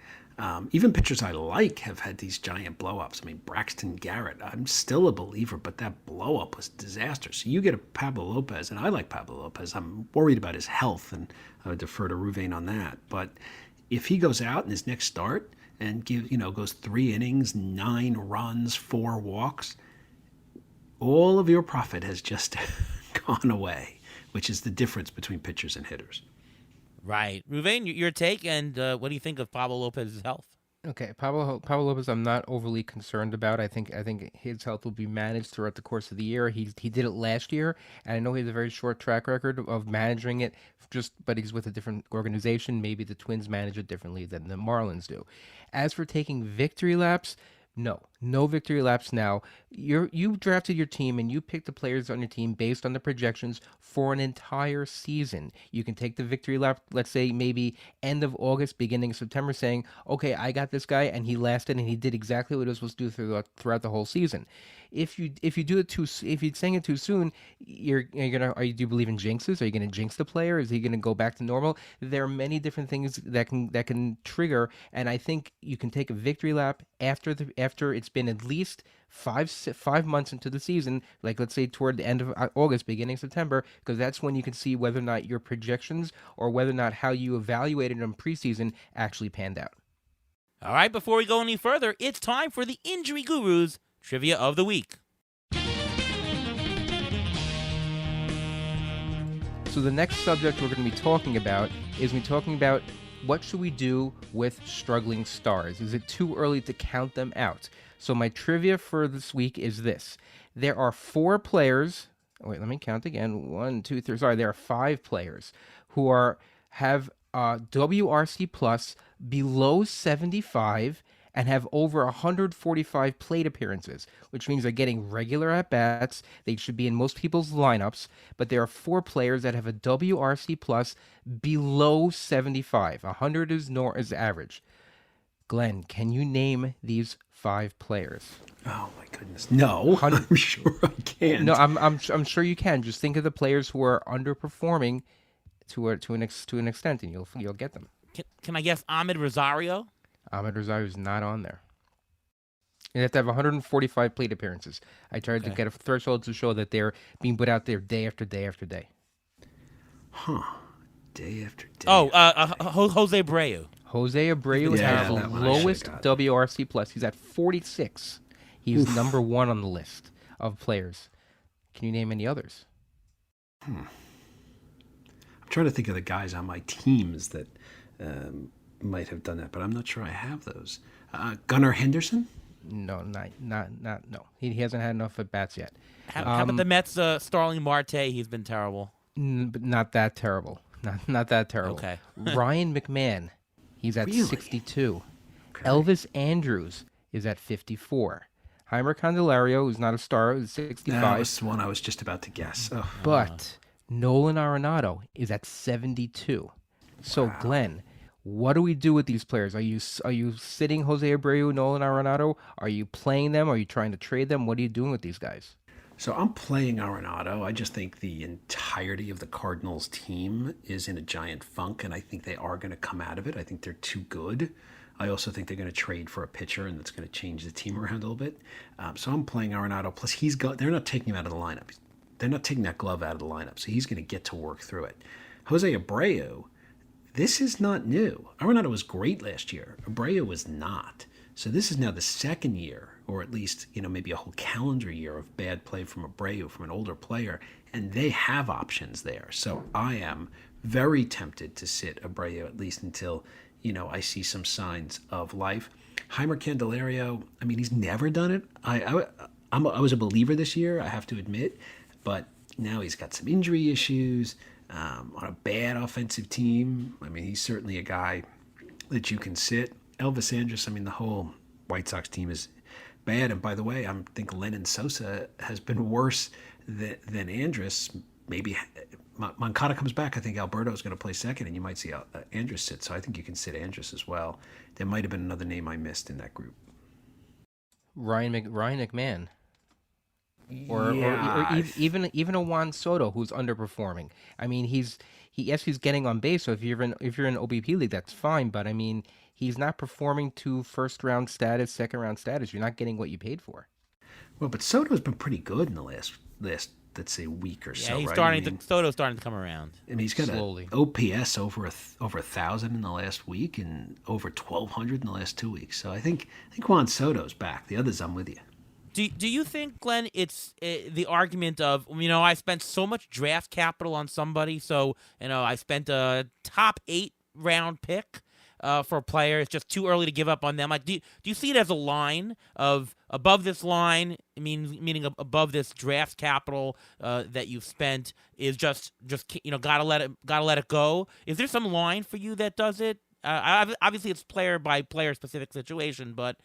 C: Even pitchers I like have had these giant blow-ups. I mean, Braxton Garrett, I'm still a believer, but that blow-up was disastrous. So you get a Pablo Lopez, and I like Pablo Lopez. I'm worried about his health, and I would defer to Ruben on that. But if he goes out in his next start and goes 3 innings, 9 runs, 4 walks, all of your profit has just gone away, which is the difference between pitchers and hitters.
A: Right. Ruben, your take, and what do you think of Pablo Lopez's health?
B: Okay, Pablo Lopez, I'm not overly concerned about. I think his health will be managed throughout the course of the year. He did it last year, and I know he has a very short track record of managing it. But he's with a different organization. Maybe the Twins manage it differently than the Marlins do. As for taking victory laps, no victory laps now. You drafted your team and you picked the players on your team based on the projections for an entire season. You can take the victory lap, let's say maybe end of August, beginning of September, saying, okay, I got this guy and he lasted and he did exactly what he was supposed to do throughout the whole season. If you do it if you're saying it too soon, do you believe in jinxes? Are you gonna jinx the player? Is he gonna go back to normal? There are many different things that can trigger, and I think you can take a victory lap after it's been at least 5 months into the season, like let's say toward the end of August, beginning of September, because that's when you can see whether or not your projections or whether or not how you evaluated them preseason actually panned out.
A: All right, before we go any further, it's time for the Injury Gurus Trivia of the Week.
B: So the next subject we're going to be talking about is what should we do with struggling stars? Is it too early to count them out? So my trivia for this week is this. There are 4 players. Wait, let me count again. 1, 2, 3. Sorry, there are 5 players who have WRC plus below 75 and have over 145 plate appearances, which means they're getting regular at-bats. They should be in most people's lineups, but there are 4 players that have a WRC plus below 75. 100 is average. Glenn, can you name these 5 players?
C: Oh my goodness, no! I'm sure I can't.
B: No, I'm sure you can. Just think of the players who are underperforming to an extent, and you'll get them.
A: Can I guess Ahmed Rosario?
B: Ahmed Rosario is not on there. You have to have 145 plate appearances. I tried to get a threshold to show that they're being put out there day after day after day.
C: Huh. Day after day.
A: Oh, Jose Abreu.
B: Jose Abreu has the lowest WRC plus. He's at 46. He's number 1 on the list of players. Can you name any others?
C: I'm trying to think of the guys on my teams that might have done that, but I'm not sure I have those. Gunnar Henderson?
B: No, not no. He hasn't had enough at bats yet.
A: How about the Mets? Starling Marte, he's been terrible.
B: But not that terrible. Not that terrible.
A: Okay.
B: Ryan McMahon, he's at
C: Really?
B: 62.
C: Okay.
B: Elvis Andrews is at 54. Heimer Candelario, who's not a star, is 65.
C: That was the one I was just about to guess. Oh.
B: But Nolan Arenado is at 72. So, Glenn, what do we do with these players? Are you sitting Jose Abreu, Nolan Arenado? Are you playing them? Are you trying to trade them? What are you doing with these guys?
C: So I'm playing Arenado. I just think the entirety of the Cardinals team is in a giant funk, and I think they are going to come out of it. I think they're too good. I also think they're going to trade for a pitcher, and that's going to change the team around a little bit. So I'm playing Arenado. Plus, they're not taking him out of the lineup. They're not taking that glove out of the lineup, so he's going to get to work through it. Jose Abreu, this is not new. Arenado was great last year. Abreu was not. So this is now the second year, or at least maybe a whole calendar year of bad play from Abreu, from an older player, and they have options there. So I am very tempted to sit Abreu at least until I see some signs of life. Heimer Candelario, I mean, he's never done it. I was a believer this year, I have to admit, but now he's got some injury issues on a bad offensive team. I mean, he's certainly a guy that you can sit. Elvis Andrus, I mean, the whole White Sox team is bad. And by the way, I think Lynn and Sosa has been worse than Andrus. Maybe Moncada comes back. I think Alberto is going to play second, and you might see Andrus sit. So I think you can sit Andrus as well. There might have been another name I missed in that group.
B: Ryan McMahon. Or even a Juan Soto who's underperforming. I mean, he's getting on base. So if you're in OBP league, that's fine. But I mean, he's not performing to first round status, second round status. You're not getting what you paid for.
C: Well, but Soto's been pretty good in the last let's say week or so.
A: Yeah, he's
C: right?
A: Soto's starting to come around.
C: I mean, he's got
B: Slowly.
C: an OPS over 1,000 in the last week and over 1,200 in the last 2 weeks. So I think Juan Soto's back. The others, I'm with you.
A: Do you think, Glenn, it's the argument of, I spent so much draft capital on somebody, so, I spent a top 8 round pick for a player. It's just too early to give up on them. Like, do you see it as a line of above this line, meaning above this draft capital that you've spent is just gotta let it go? Is there some line for you that does it? Obviously, it's player by player specific situation, but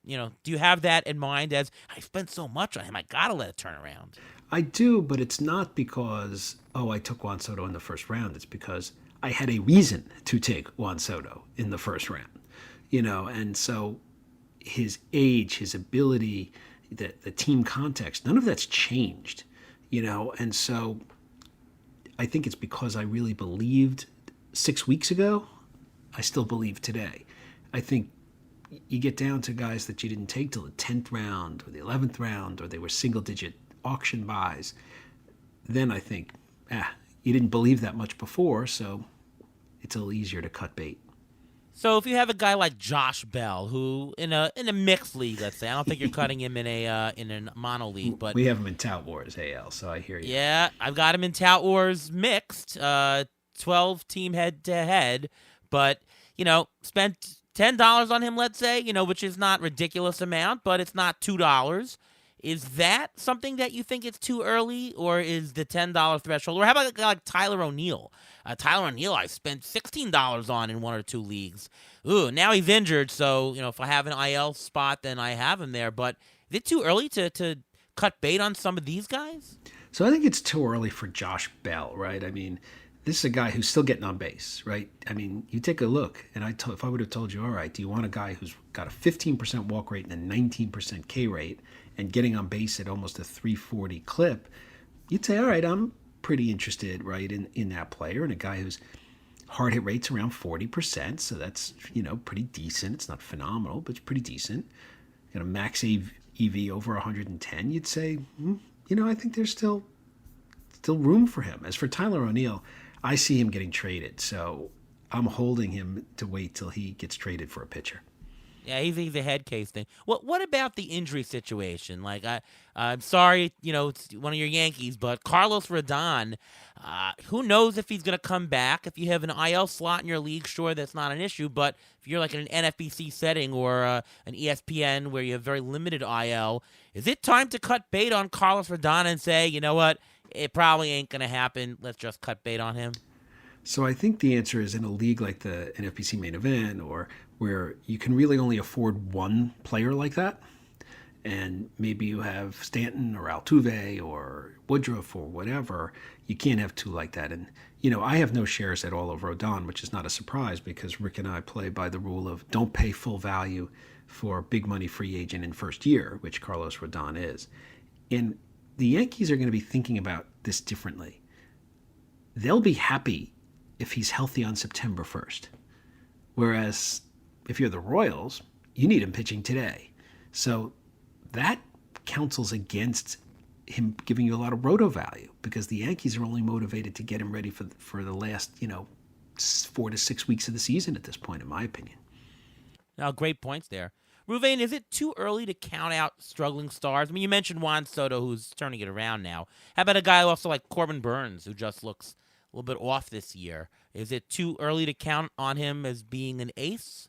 A: do you have that in mind as I spent so much on him, I gotta let it turn around?
C: I do, but it's not because I took Juan Soto in the first round. It's because I had a reason to take Juan Soto in the first round, and so his age, his ability, the team context, none of that's changed, and so I think it's because I really believed 6 weeks ago. I still believe today. I think you get down to guys that you didn't take till the 10th round or the 11th round, or they were single-digit auction buys. Then I think, you didn't believe that much before, so it's a little easier to cut bait.
A: So if you have a guy like Josh Bell, who in a mixed league, let's say, I don't think you're cutting him in a mono league, but
C: we have him in Tout Wars, AL. So I hear you.
A: Yeah, I've got him in Tout Wars mixed, 12 team head to head, but spent $10 on him, let's say, which is not a ridiculous amount, but it's not $2. Is that something that you think it's too early, or is the $10 threshold? Or how about a guy like Tyler ONeill? Tyler ONeill, I spent $16 on in 1 or 2 leagues. Ooh, now he's injured, so if I have an IL spot, then I have him there. But is it too early to cut bait on some of these guys?
C: So I think it's too early for Josh Bell, right? I mean, this is a guy who's still getting on base, right? I mean, you take a look, and if I would have told you, all right, do you want a guy who's got a 15% walk rate and a 19% K rate and getting on base at almost a 340 clip, you'd say, all right, I'm pretty interested, right, in that player, and a guy whose hard hit rate's around 40%, so that's, pretty decent. It's not phenomenal, but it's pretty decent. Got a max EV over 110, you'd say, I think there's still room for him. As for Tyler ONeill, I see him getting traded, so I'm holding him to wait till he gets traded for a pitcher.
A: Yeah, he's a head case thing. What about the injury situation? Like, I'm sorry, it's one of your Yankees, but Carlos Rodon, who knows if he's going to come back? If you have an IL slot in your league, sure, that's not an issue. But if you're like in an NFBC setting or an ESPN where you have very limited IL, is it time to cut bait on Carlos Rodon and say, you know what, it probably ain't going to happen. Let's just cut bait on him?
C: So I think the answer is in a league like the NFBC main event, or where you can really only afford one player like that, and maybe you have Stanton or Altuve or Woodruff or whatever, you can't have two like that. And, I have no shares at all of Rodon, which is not a surprise because Rick and I play by the rule of don't pay full value for big money free agent in first year, which Carlos Rodon is. And the Yankees are going to be thinking about this differently. They'll be happy if he's healthy on September 1st. Whereas if you're the Royals, you need him pitching today. So that counsels against him giving you a lot of roto value because the Yankees are only motivated to get him ready for the last, 4 to 6 weeks of the season at this point, in my opinion.
A: Now, great points there. Ruben, is it too early to count out struggling stars? I mean, you mentioned Juan Soto, who's turning it around now. How about a guy also like Corbin Burns, who just looks a little bit off this year? Is it too early to count on him as being an ace?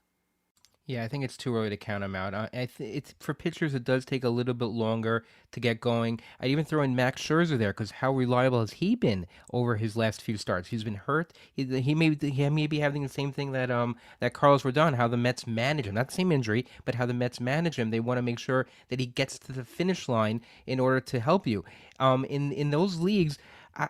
B: Yeah, I think it's too early to count him out. It's for pitchers. It does take a little bit longer to get going. I'd even throw in Max Scherzer there because how reliable has he been over his last few starts? He's been hurt. He may be having the same thing that Carlos Rodon. How the Mets manage him, not the same injury, but how the Mets manage him. They want to make sure that he gets to the finish line in order to help you. In those leagues.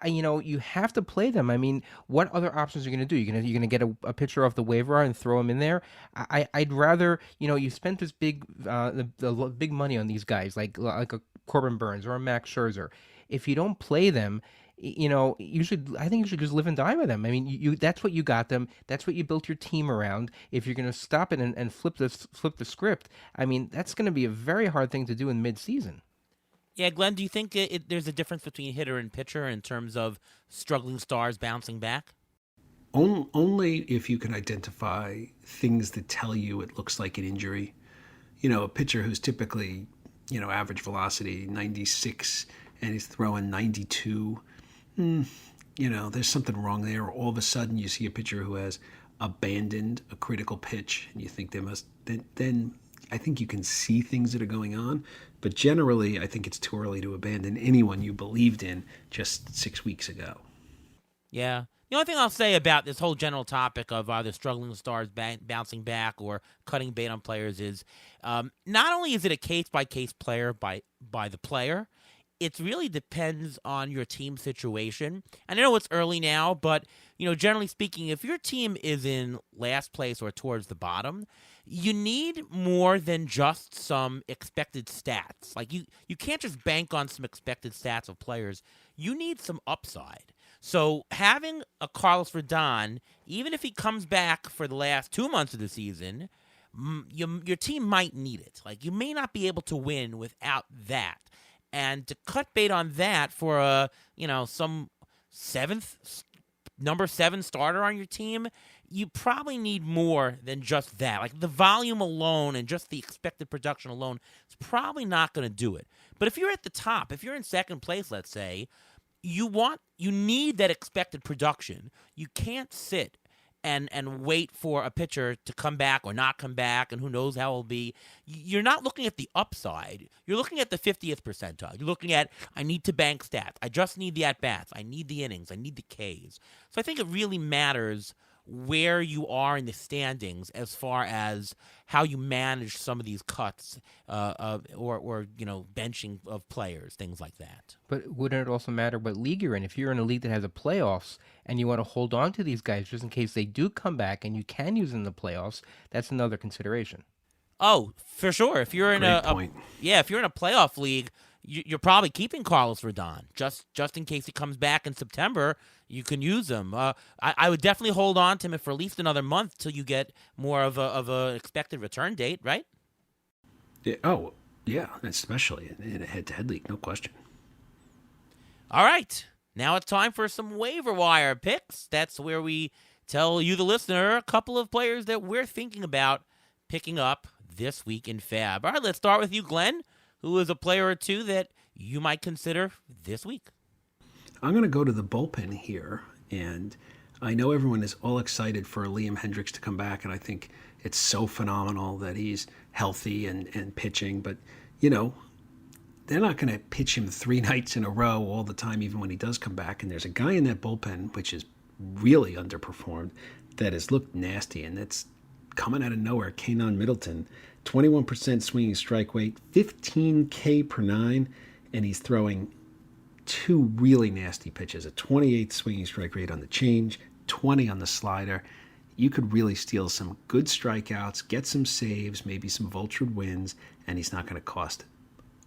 B: You have to play them. I mean, what other options are you going to do? You're going to get a pitcher off the waiver and throw him in there. I'd rather, you spent this big the big money on these guys like a Corbin Burns or a Max Scherzer. If you don't play them, I think you should just live and die by them. I mean, that's what you got them. That's what you built your team around. If you're going to stop it and flip the script, I mean, that's going to be a very hard thing to do in midseason.
A: Yeah, Glenn, do you think there's a difference between hitter and pitcher in terms of struggling stars bouncing back?
C: Only if you can identify things that tell you it looks like an injury. A pitcher who's typically, average velocity 96 and he's throwing 92. There's something wrong there. All of a sudden you see a pitcher who has abandoned a critical pitch and you think they must, then I think you can see things that are going on. But generally, I think it's too early to abandon anyone you believed in just 6 weeks ago.
A: Yeah. The only thing I'll say about this whole general topic of either struggling stars bouncing back or cutting bait on players is not only is it a case-by-case player by the player, it really depends on your team situation. And I know it's early now, but generally speaking, if your team is in last place or towards the bottom, you need more than just some expected stats. Like you can't just bank on some expected stats of players. You need some upside. So having a Carlos Rodon, even if he comes back for the last 2 months of the season, your team might need it. Like you may not be able to win without that. And to cut bait on that for some number 7 starter on your team, you probably need more than just that. Like the volume alone and just the expected production alone is probably not going to do it. But if you're at the top, if you're in second place, let's say, you need that expected production. You can't sit and wait for a pitcher to come back or not come back, and who knows how it'll be. You're not looking at the upside. You're looking at the 50th percentile. You're looking at, I need to bank stats. I just need the at-bats. I need the innings. I need the Ks. So I think it really matters where you are in the standings as far as how you manage some of these cuts or benching of players, things like that.
B: But wouldn't it also matter what league you're in? If you're in a league that has a playoffs and you want to hold on to these guys just in case they do come back and you can use them in the playoffs, that's another consideration.
A: Oh, for sure. If you're in if you're in a playoff league, you're probably keeping Carlos Rodon just in case he comes back in September. You can use him. I would definitely hold on to him for at least another month till you get more of a expected return date, right?
C: Yeah. Oh, yeah, especially in a head-to-head league, no question.
A: All right, now it's time for some waiver wire picks. That's where we tell you, the listener, a couple of players that we're thinking about picking up this week in Fab. All right, let's start with you, Glenn, who is a player or two that you might consider this week.
C: I'm going to go to the bullpen here, and I know everyone is all excited for Liam Hendriks to come back, and I think it's so phenomenal that he's healthy and pitching, but, you know, they're not going to pitch him 3 nights in a row all the time, even when he does come back, and there's a guy in that bullpen, which is really underperformed, that has looked nasty, and that's coming out of nowhere. Kanan Middleton, 21% swinging strike rate, 15 K per 9, and he's throwing 2 really nasty pitches, a 28 swinging strike rate on the change, 20 on the slider. You could really steal some good strikeouts, get some saves, maybe some vultured wins, and he's not going to cost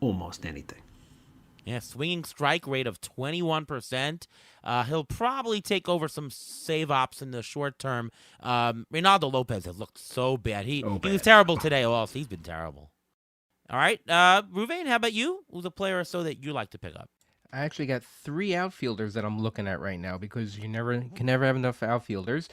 C: almost anything.
A: Yeah, swinging strike rate of 21%. He'll probably take over some save ops in the short term. Ronaldo Lopez has looked so bad. He was terrible today also. He's been terrible. All right, Ruben, how about you? Who's a player or so that you like to pick up?
B: I actually got 3 outfielders that I'm looking at right now because you can never have enough outfielders.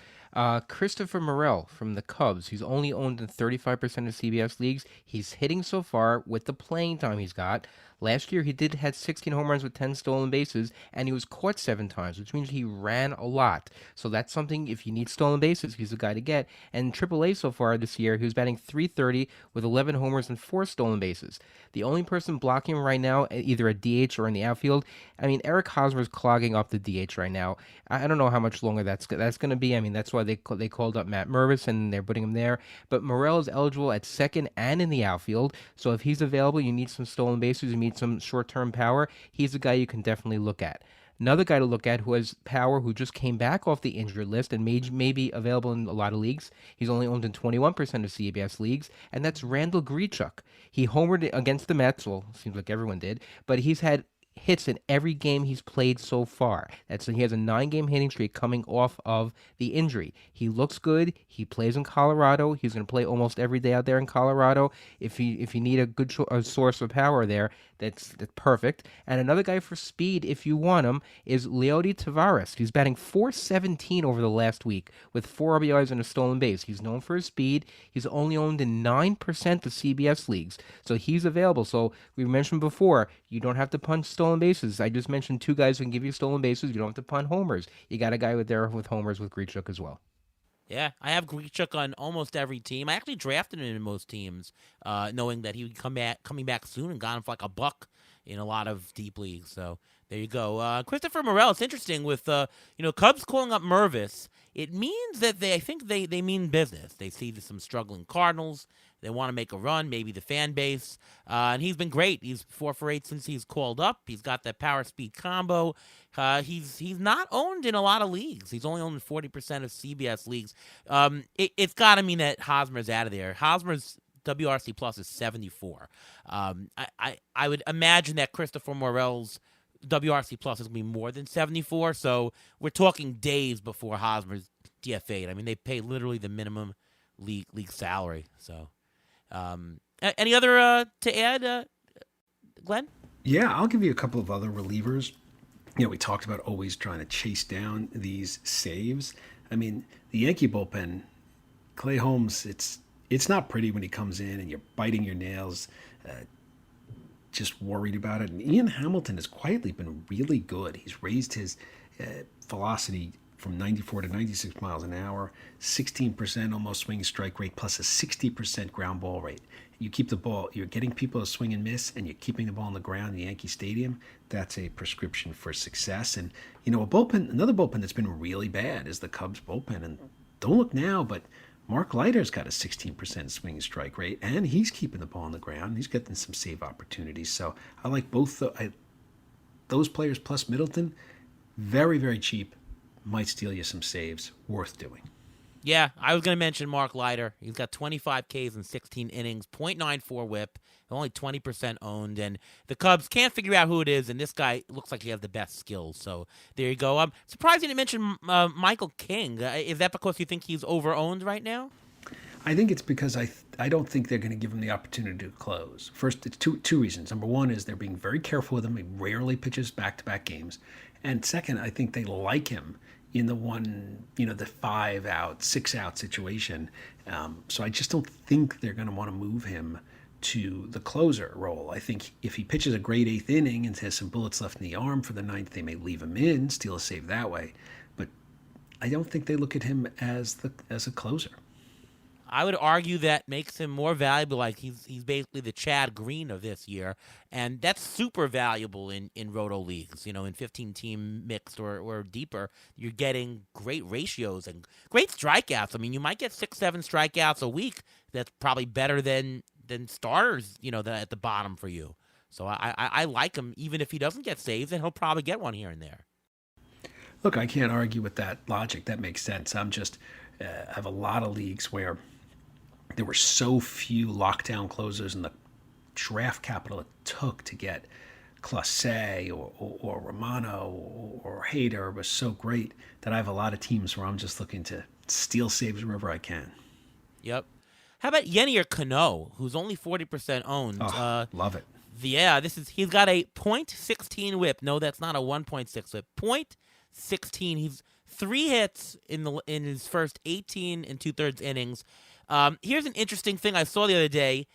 B: Christopher Morel from the Cubs. He's only owned in 35% of CBS leagues. He's hitting so far with the playing time he's got. Last year, he had 16 home runs with 10 stolen bases, and he was caught 7 times, which means he ran a lot. So that's something, if you need stolen bases, he's the guy to get. And AAA so far this year, he was batting .330 with 11 homers and 4 stolen bases. The only person blocking him right now, either a DH or in the outfield, I mean, Eric Hosmer's clogging up the DH right now. I don't know how much longer that's going to be. I mean, that's why they called up Matt Mervis, and they're putting him there. But Morel is eligible at second and in the outfield. So if he's available, you need some stolen bases, you need some short-term power, he's a guy you can definitely look at. Another guy to look at who has power, who just came back off the injured list and may be available in a lot of leagues. He's only owned in 21% of CBS leagues, and that's Randall Grichuk. He homered against the Mets, well, seems like everyone did, but he's had hits in every game he's played so far. He has a 9-game hitting streak coming off of the injury. He looks good. He plays in Colorado. He's going to play almost every day out there in Colorado. If you need a good source of power there, that's perfect. And another guy for speed, if you want him, is Leody Taveras. He's batting .417 over the last week with 4 RBIs and a stolen base. He's known for his speed. He's only owned in 9% of CBS leagues, so he's available. So we mentioned before, you don't have to punch stolen bases. I just mentioned 2 guys who can give you stolen bases. You don't have to punt homers. You got a guy with homers with Grichuk as well.
A: Yeah, I have Grichuk on almost every team. I actually drafted him in most teams, knowing that he would coming back soon, and got him for like $1 in a lot of deep leagues. So there you go. Christopher Morel, it's interesting with Cubs calling up Mervis. It means that I think they mean business. They see some struggling Cardinals. They want to make a run, maybe the fan base. And he's been great. He's 4 for 8 since he's called up. He's got that power speed combo. He's not owned in a lot of leagues. He's only owned in 40% of CBS leagues. It's got to mean that Hosmer's out of there. Hosmer's WRC plus is 74. I would imagine that Christopher Morel's WRC plus is going to be more than 74. So we're talking days before Hosmer's DFA'd. I mean, they pay literally the minimum league salary. So, any other to add, Glenn?
C: Yeah, I'll give you a couple of other relievers. We talked about always trying to chase down these saves. I mean, the Yankee bullpen, Clay Holmes, it's not pretty when he comes in and you're biting your nails, just worried about it. And Ian Hamilton has quietly been really good. He's raised his velocity from 94 to 96 miles an hour, 16% almost swing strike rate, plus a 60% ground ball rate. You keep the ball, you're getting people to swing and miss, and you're keeping the ball on the ground in Yankee Stadium. That's a prescription for success. And, another bullpen that's been really bad is the Cubs bullpen. And don't look now, but Mark Leiter's got a 16% swing strike rate, and he's keeping the ball on the ground. He's getting some save opportunities. So I like both those players plus Middleton. Very, very cheap. Might steal you some saves. Worth doing.
A: Yeah, I was going to mention Mark Leiter. He's got 25 Ks in 16 innings, .94 whip, only 20% owned, and the Cubs can't figure out who it is, and this guy looks like he has the best skills. So there you go. I'm surprised you didn't mention Michael King. Is that because you think he's over-owned right now?
C: I think it's because I don't think they're going to give him the opportunity to close. First, it's two reasons. Number one is they're being very careful with him. He rarely pitches back-to-back games. And second, I think they like him in the the 5 out, 6 out situation. So I just don't think they're going to want to move him to the closer role. I think if he pitches a great 8th inning and has some bullets left in the arm for the 9th, they may leave him in, steal a save that way. But I don't think they look at him as a closer.
A: I would argue that makes him more valuable. Like he's basically the Chad Green of this year, and that's super valuable in roto leagues. In 15-team mixed or deeper, you're getting great ratios and great strikeouts. I mean, you might get 6-7 strikeouts a week. That's probably better than starters. That at the bottom for you. So I like him even if he doesn't get saves, and he'll probably get one here and there.
C: Look, I can't argue with that logic. That makes sense. I'm just I have a lot of leagues where there were so few lockdown closers, and the draft capital it took to get Clase or Romano or Hader was so great that I have a lot of teams where I'm just looking to steal saves wherever I can.
A: Yep. How about Yenny or Cano, who's only 40% owned?
C: Oh, love it.
A: Yeah, he's got a .16 whip. No, that's not a 1.6 whip. .16. He's 3 hits in his first 18 and 2/3 innings. Here's an interesting thing I saw the other day.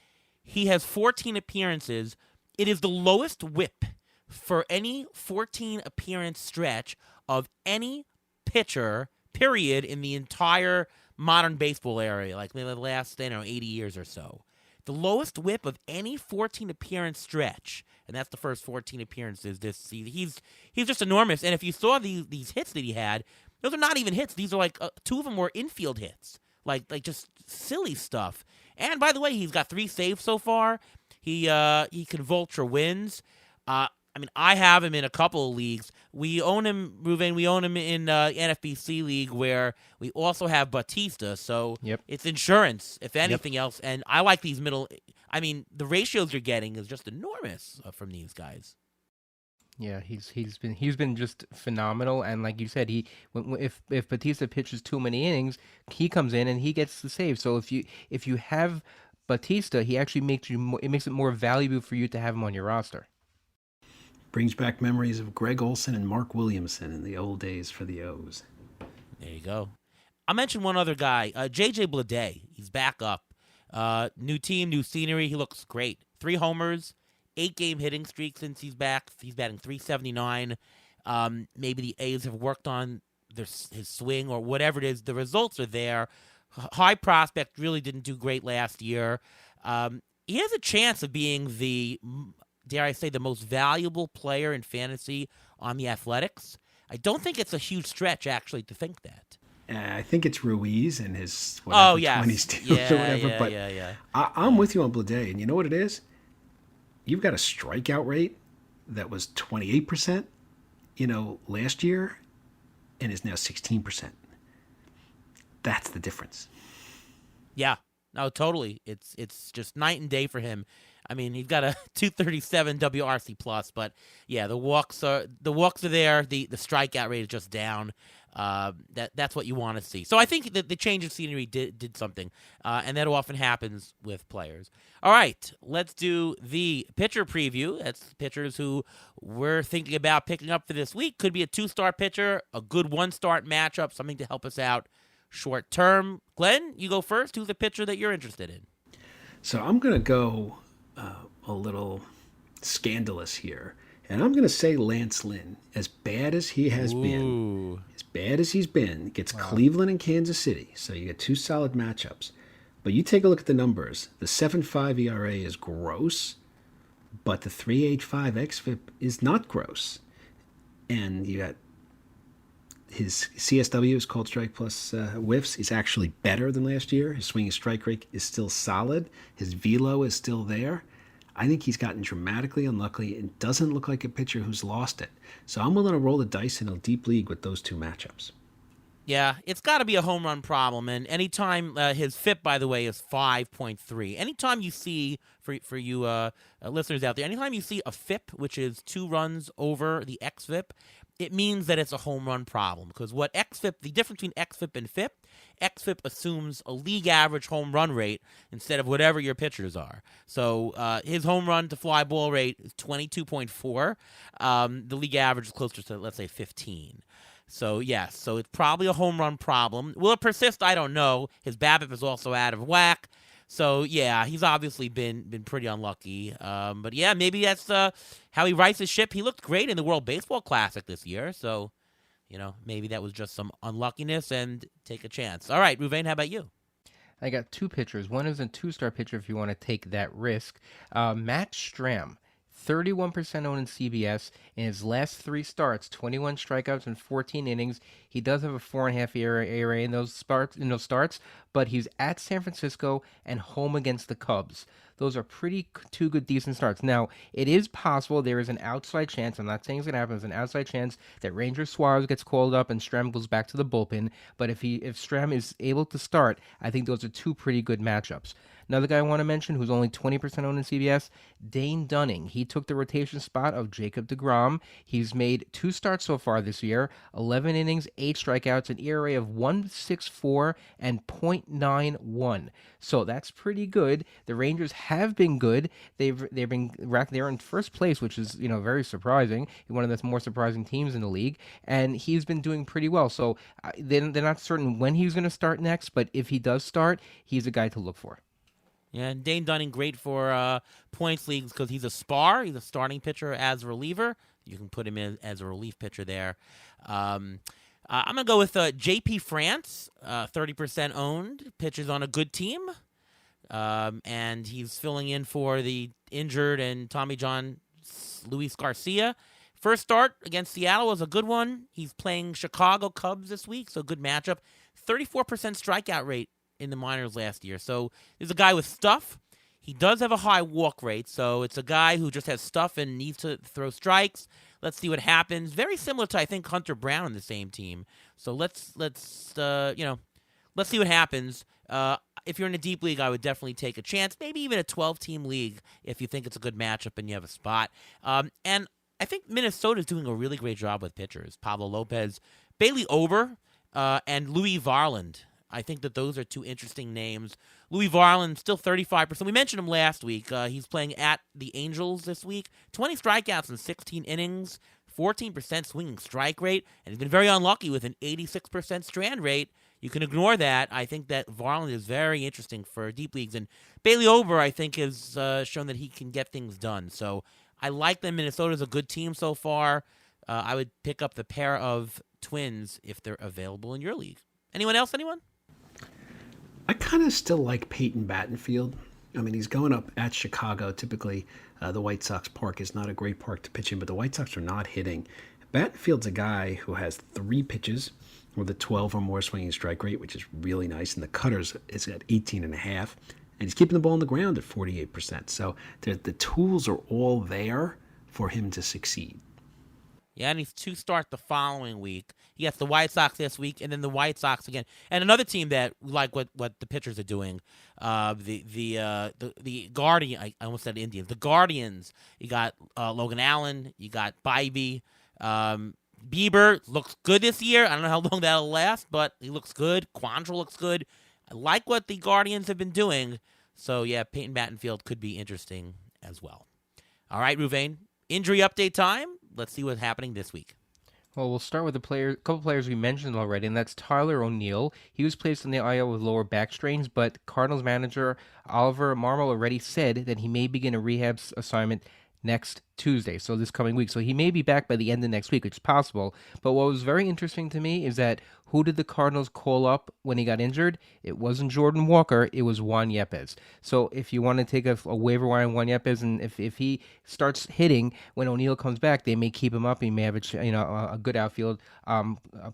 A: He has 14 appearances. It is the lowest whip for any 14 appearance stretch of any pitcher, period, in the entire modern baseball area, like maybe the last 80 years or so. The lowest whip of any 14 appearance stretch, and that's the first 14 appearances this season. He's just enormous. And if you saw these hits that he had, those are not even hits. These are like 2 of them were infield hits. Like just silly stuff. And by the way, he's got 3 saves so far. He can vulture wins. I have him in a couple of leagues. We own him, Ruben. We own him in NFBC league where we also have Bautista. So It's insurance, if anything else. And I like these middle. I mean, the ratios you're getting is just enormous from these guys.
B: Yeah, he's been just phenomenal, and like you said, if Bautista pitches too many innings, he comes in and he gets the save. So if you have Bautista, he actually makes it more valuable for you to have him on your roster.
C: Brings back memories of Greg Olson and Mark Williamson in the old days for the O's.
A: There you go. I'll mention one other guy, JJ Bleday. He's back up. New team, new scenery. He looks great. 3 homers. 8-game hitting streak since he's back. He's batting .379. Maybe the A's have worked on his swing or whatever it is. The results are there. High prospect, really didn't do great last year. He has a chance of being the, dare I say, the most valuable player in fantasy on the Athletics. I don't think it's a huge stretch, actually, to think that.
C: I think it's Ruiz and his 20 steals or whatever.
A: Yeah.
C: I'm with you on Bleday, and you know what it is? You've got a strikeout rate that was 28%, last year, and is now 16%. That's the difference.
A: Yeah, no, totally. It's just night and day for him. I mean, he's got a 237 WRC plus, but yeah, the walks are there. The strikeout rate is just down. That's what you want to see. So I think that the change of scenery did something, and that often happens with players. All right, let's do the pitcher preview. That's pitchers who we're thinking about picking up for this week. Could be a 2-star pitcher, a good 1-start matchup, something to help us out short term. Glenn, you go first. Who's the pitcher that you're interested in?
C: So I'm going to go a little scandalous here. And I'm going to say Lance Lynn, as bad as he has been, as bad as he's been, gets Cleveland and Kansas City. So you get 2 solid matchups. But you take a look at the numbers. The 7.5 ERA is gross, but the 3.85 xFIP is not gross. And you got his CSW, his called strike plus whiffs, is actually better than last year. His swinging strike rate is still solid. His velo is still there. I think he's gotten dramatically unlucky and doesn't look like a pitcher who's lost it. So I'm willing to roll the dice in a deep league with those 2 matchups.
A: Yeah, it's got to be a home run problem. And anytime his FIP, by the way, is 5.3. Anytime you see, for you listeners out there, anytime you see a FIP, which is 2 runs over the xFIP, it means that it's a home run problem. Because what xFIP, the difference between xFIP and FIP, xFIP assumes a league average home run rate instead of whatever your pitchers are. So his home run to fly ball rate is 22.4. The league average is closer to, let's say, 15. So, yes, so it's probably a home run problem. Will it persist? I don't know. His BABIP is also out of whack. So, yeah, he's obviously been pretty unlucky. But, yeah, maybe that's how he rights his ship. He looked great in the World Baseball Classic this year. So, maybe that was just some unluckiness and take a chance. All right, Ruben, how about you?
B: I got two pitchers. One is a 2-star pitcher if you want to take that risk. Matt Strahm, 31% owned in CBS. In his last 3 starts, 21 strikeouts and 14 innings. He does have a 4.5 ERA in those starts, but he's at San Francisco and home against the Cubs. Those are two good, decent starts. Now, it is possible there is an outside chance. I'm not saying it's going to happen. There's an outside chance that Ranger Suarez gets called up and Strahm goes back to the bullpen. But if Strahm is able to start, I think those are 2 pretty good matchups. Another guy I want to mention who's only 20% owned in CBS, Dane Dunning. He took the rotation spot of Jacob deGrom. He's made 2 starts so far this year, 11 innings, 8 strikeouts, an ERA of 1.64 and .91. So that's pretty good. The Rangers have been good. They're in first place, which is very surprising. One of the more surprising teams in the league, and he's been doing pretty well. So they're not certain when he's going to start next, but if he does start, he's a guy to look for.
A: Yeah, and Dane Dunning, great for points leagues because he's a spar. He's a starting pitcher as a reliever. You can put him in as a relief pitcher there. I'm going to go with JP France, 30% owned, pitches on a good team. And he's filling in for the injured and Tommy John Luis Garcia. First start against Seattle was a good one. He's playing Chicago Cubs this week, so good matchup. 34% strikeout rate in the minors last year. So there's a guy with stuff. He does have a high walk rate, so it's a guy who just has stuff and needs to throw strikes. Let's see what happens. Very similar to, I think, Hunter Brown on the same team. So let's see what happens. If you're in a deep league, I would definitely take a chance. Maybe even a 12-team league if you think it's a good matchup and you have a spot. And I think Minnesota's doing a really great job with pitchers. Pablo Lopez, Bailey Ober, and Louis Varland. I think that those are 2 interesting names. Louis Varland, still 35%. We mentioned him last week. He's playing at the Angels this week. 20 strikeouts in 16 innings, 14% swinging strike rate, and he's been very unlucky with an 86% strand rate. You can ignore that. I think that Varland is very interesting for deep leagues. And Bailey Ober, I think, has shown that he can get things done. So I like them. Minnesota's a good team so far. I would pick up the pair of Twins if they're available in your league. Anyone else? Anyone?
C: I kind of still like Peyton Battenfield. I mean, he's going up at Chicago. Typically, the White Sox park is not a great park to pitch in, but the White Sox are not hitting. Battenfield's a guy who has 3 pitches with a 12 or more swinging strike rate, which is really nice. And the cutters is at 18.5. And he's keeping the ball on the ground at 48%. So the tools are all there for him to succeed.
A: Yeah, and he's to start the following week. He gets the White Sox this week, and then the White Sox again. And another team that like what the pitchers are doing, the Guardian. I almost said Indians. The Guardians. You got Logan Allen. You got Bybee. Bieber looks good this year. I don't know how long that'll last, but he looks good. Quantrill looks good. I like what the Guardians have been doing. So yeah, Peyton Battenfield could be interesting as well. All right, Ruvain. Injury update time. Let's see what's happening this week.
B: Well, we'll start with a couple players we mentioned already, and that's Tyler ONeill. He was placed on the IL with lower back strains, but Cardinals manager Oliver Marmol already said that he may begin a rehab assignment next Tuesday, so this coming week. So he may be back by the end of next week, which is possible. But what was very interesting to me is that who did the Cardinals call up when he got injured? It wasn't Jordan Walker. It was Juan Yepez. So if you want to take a waiver wire on Juan Yepez, and if he starts hitting when ONeill comes back, they may keep him up. He may have a good outfield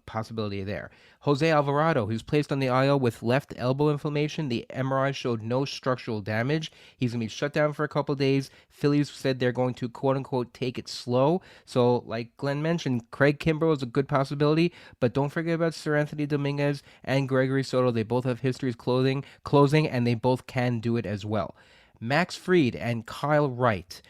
B: possibility there. Jose Alvarado, who's placed on the IL with left elbow inflammation. The MRI showed no structural damage. He's going to be shut down for a couple of days. Phillies said they're going to quote-unquote take it slow. So like Glenn mentioned, Craig Kimbrell is a good possibility, but don't forget about Sir Anthony Dominguez and Gregory Soto. They both have histories closing, and they both can do it as well. Max Fried and Kyle Wright.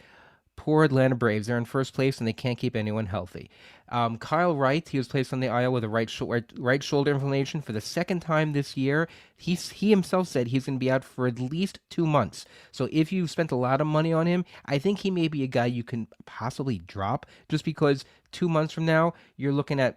B: Poor Atlanta Braves. They're in first place, and they can't keep anyone healthy. Kyle Wright, he was placed on the IL with a right shoulder inflammation for the second time this year. He himself said he's going to be out for at least 2 months. So if you spent a lot of money on him, I think he may be a guy you can possibly drop, just because 2 months from now, you're looking at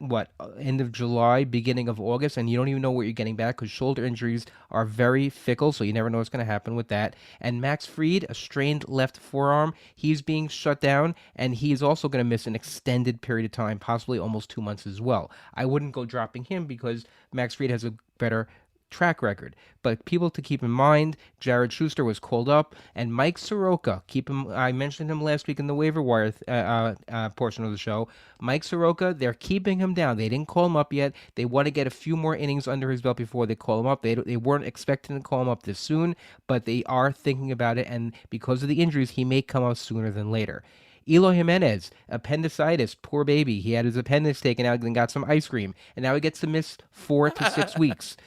B: end of July, beginning of August, and you don't even know what you're getting back, because shoulder injuries are very fickle, so you never know what's going to happen with that. And Max Fried, a strained left forearm, he's being shut down, and he's also going to miss an extended period of time, possibly almost 2 months as well. I wouldn't go dropping him because Max Fried has a better track record. But people to keep in mind, Jared Schuster was called up, and Mike Soroka, I mentioned him last week in the waiver wire portion of the show. Mike Soroka, they're keeping him down. They didn't call him up yet. They want to get a few more innings under his belt before they call him up. They weren't expecting to call him up this soon, but they are thinking about it, and because of the injuries, he may come up sooner than later. Eloy Jimenez, appendicitis, poor baby. He had his appendix taken out and got some ice cream, and now he gets to miss 4 to 6 weeks.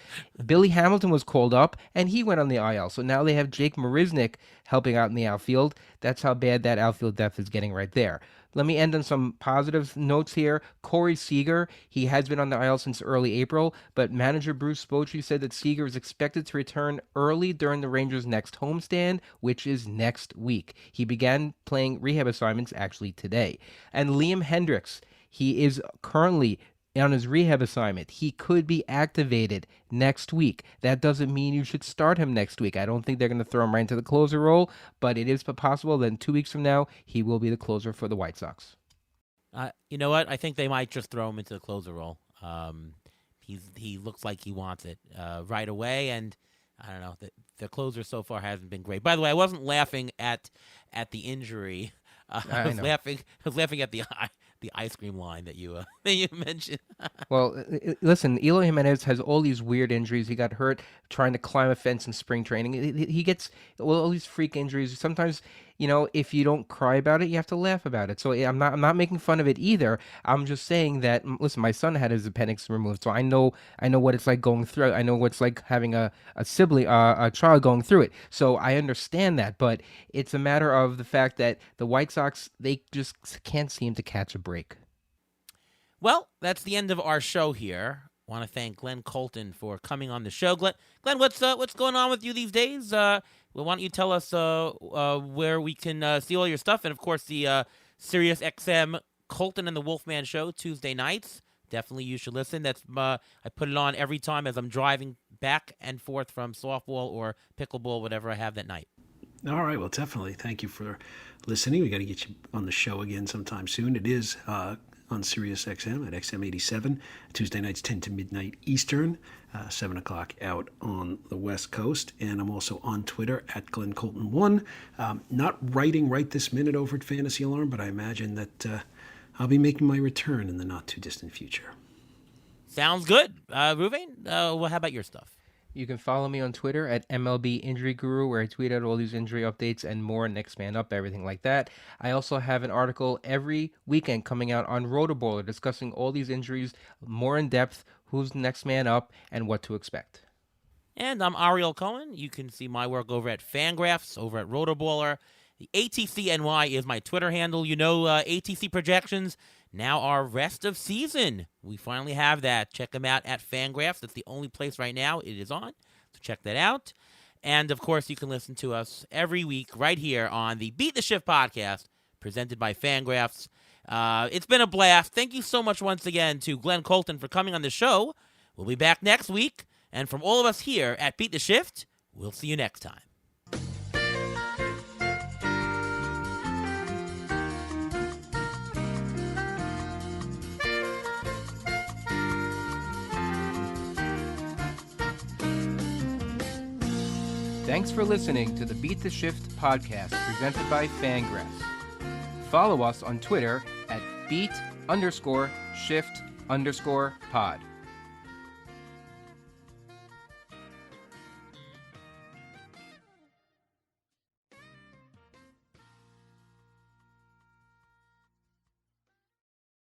B: Billy Hamilton was called up, and he went on the IL. So now they have Jake Marisnick helping out in the outfield. That's how bad that outfield depth is getting right there. Let me end on some positive notes here. Corey Seager, he has been on the IL since early April, but manager Bruce Bochy said that Seager is expected to return early during the Rangers' next homestand, which is next week. He began playing rehab assignments actually today. And Liam Hendriks, he is currently on his rehab assignment. He could be activated next week. That doesn't mean you should start him next week. I don't think they're going to throw him right into the closer role, but it is possible that in 2 weeks from now, he will be the closer for the White Sox.
A: You know what? I think they might just throw him into the closer role. He looks like he wants it right away, and I don't know. The closer so far hasn't been great. By the way, I wasn't laughing at the injury. I was laughing at the ice cream line that you mentioned.
B: Well, listen, Eloy Jimenez has all these weird injuries. He got hurt trying to climb a fence in spring training. He gets all these freak injuries. Sometimes, if you don't cry about it, you have to laugh about it. So I'm not making fun of it either. I'm just saying that, listen, my son had his appendix removed, so I know what it's like going through it. I know what it's like having a sibling, a child going through it. So I understand that, but it's a matter of the fact that the White Sox, they just can't seem to catch a break.
A: Well, that's the end of our show here. I want to thank Glenn Colton for coming on the show. Glenn, what's going on with you these days? Why don't you tell us where we can see all your stuff? And, of course, the Sirius XM Colton and the Wolfman show, Tuesday nights. Definitely you should listen. That's I put it on every time as I'm driving back and forth from softball or pickleball, whatever I have that night.
C: All right. Well, definitely. Thank you for listening. We got to get you on the show again sometime soon. It is on Sirius XM at XM87, Tuesday nights 10 to midnight Eastern, 7 o'clock out on the West Coast. And I'm also on Twitter at GlennColton1. Not writing right this minute over at Fantasy Alarm, but I imagine that I'll be making my return in the not-too-distant future.
A: Sounds good. Ruben, how about your stuff?
B: You can follow me on Twitter at MLB Injury Guru, where I tweet out all these injury updates and more, next man up, everything like that. I also have an article every weekend coming out on Rotoballer discussing all these injuries more in depth, who's the next man up, and what to expect.
A: And I'm Ariel Cohen. You can see my work over at Fangraphs, over at Rotoballer. The ATCNY is my Twitter handle. ATC projections now are rest of season. We finally have that. Check them out at Fangraphs. That's the only place right now it is on. So check that out. And, of course, you can listen to us every week right here on the Beat the Shift podcast presented by Fangraphs. It's been a blast. Thank you so much once again to Glenn Colton for coming on the show. We'll be back next week. And from all of us here at Beat the Shift, we'll see you next time.
B: Thanks for listening to the Beat the Shift podcast presented by Fangraphs. Follow us on Twitter at beat_shift_pod.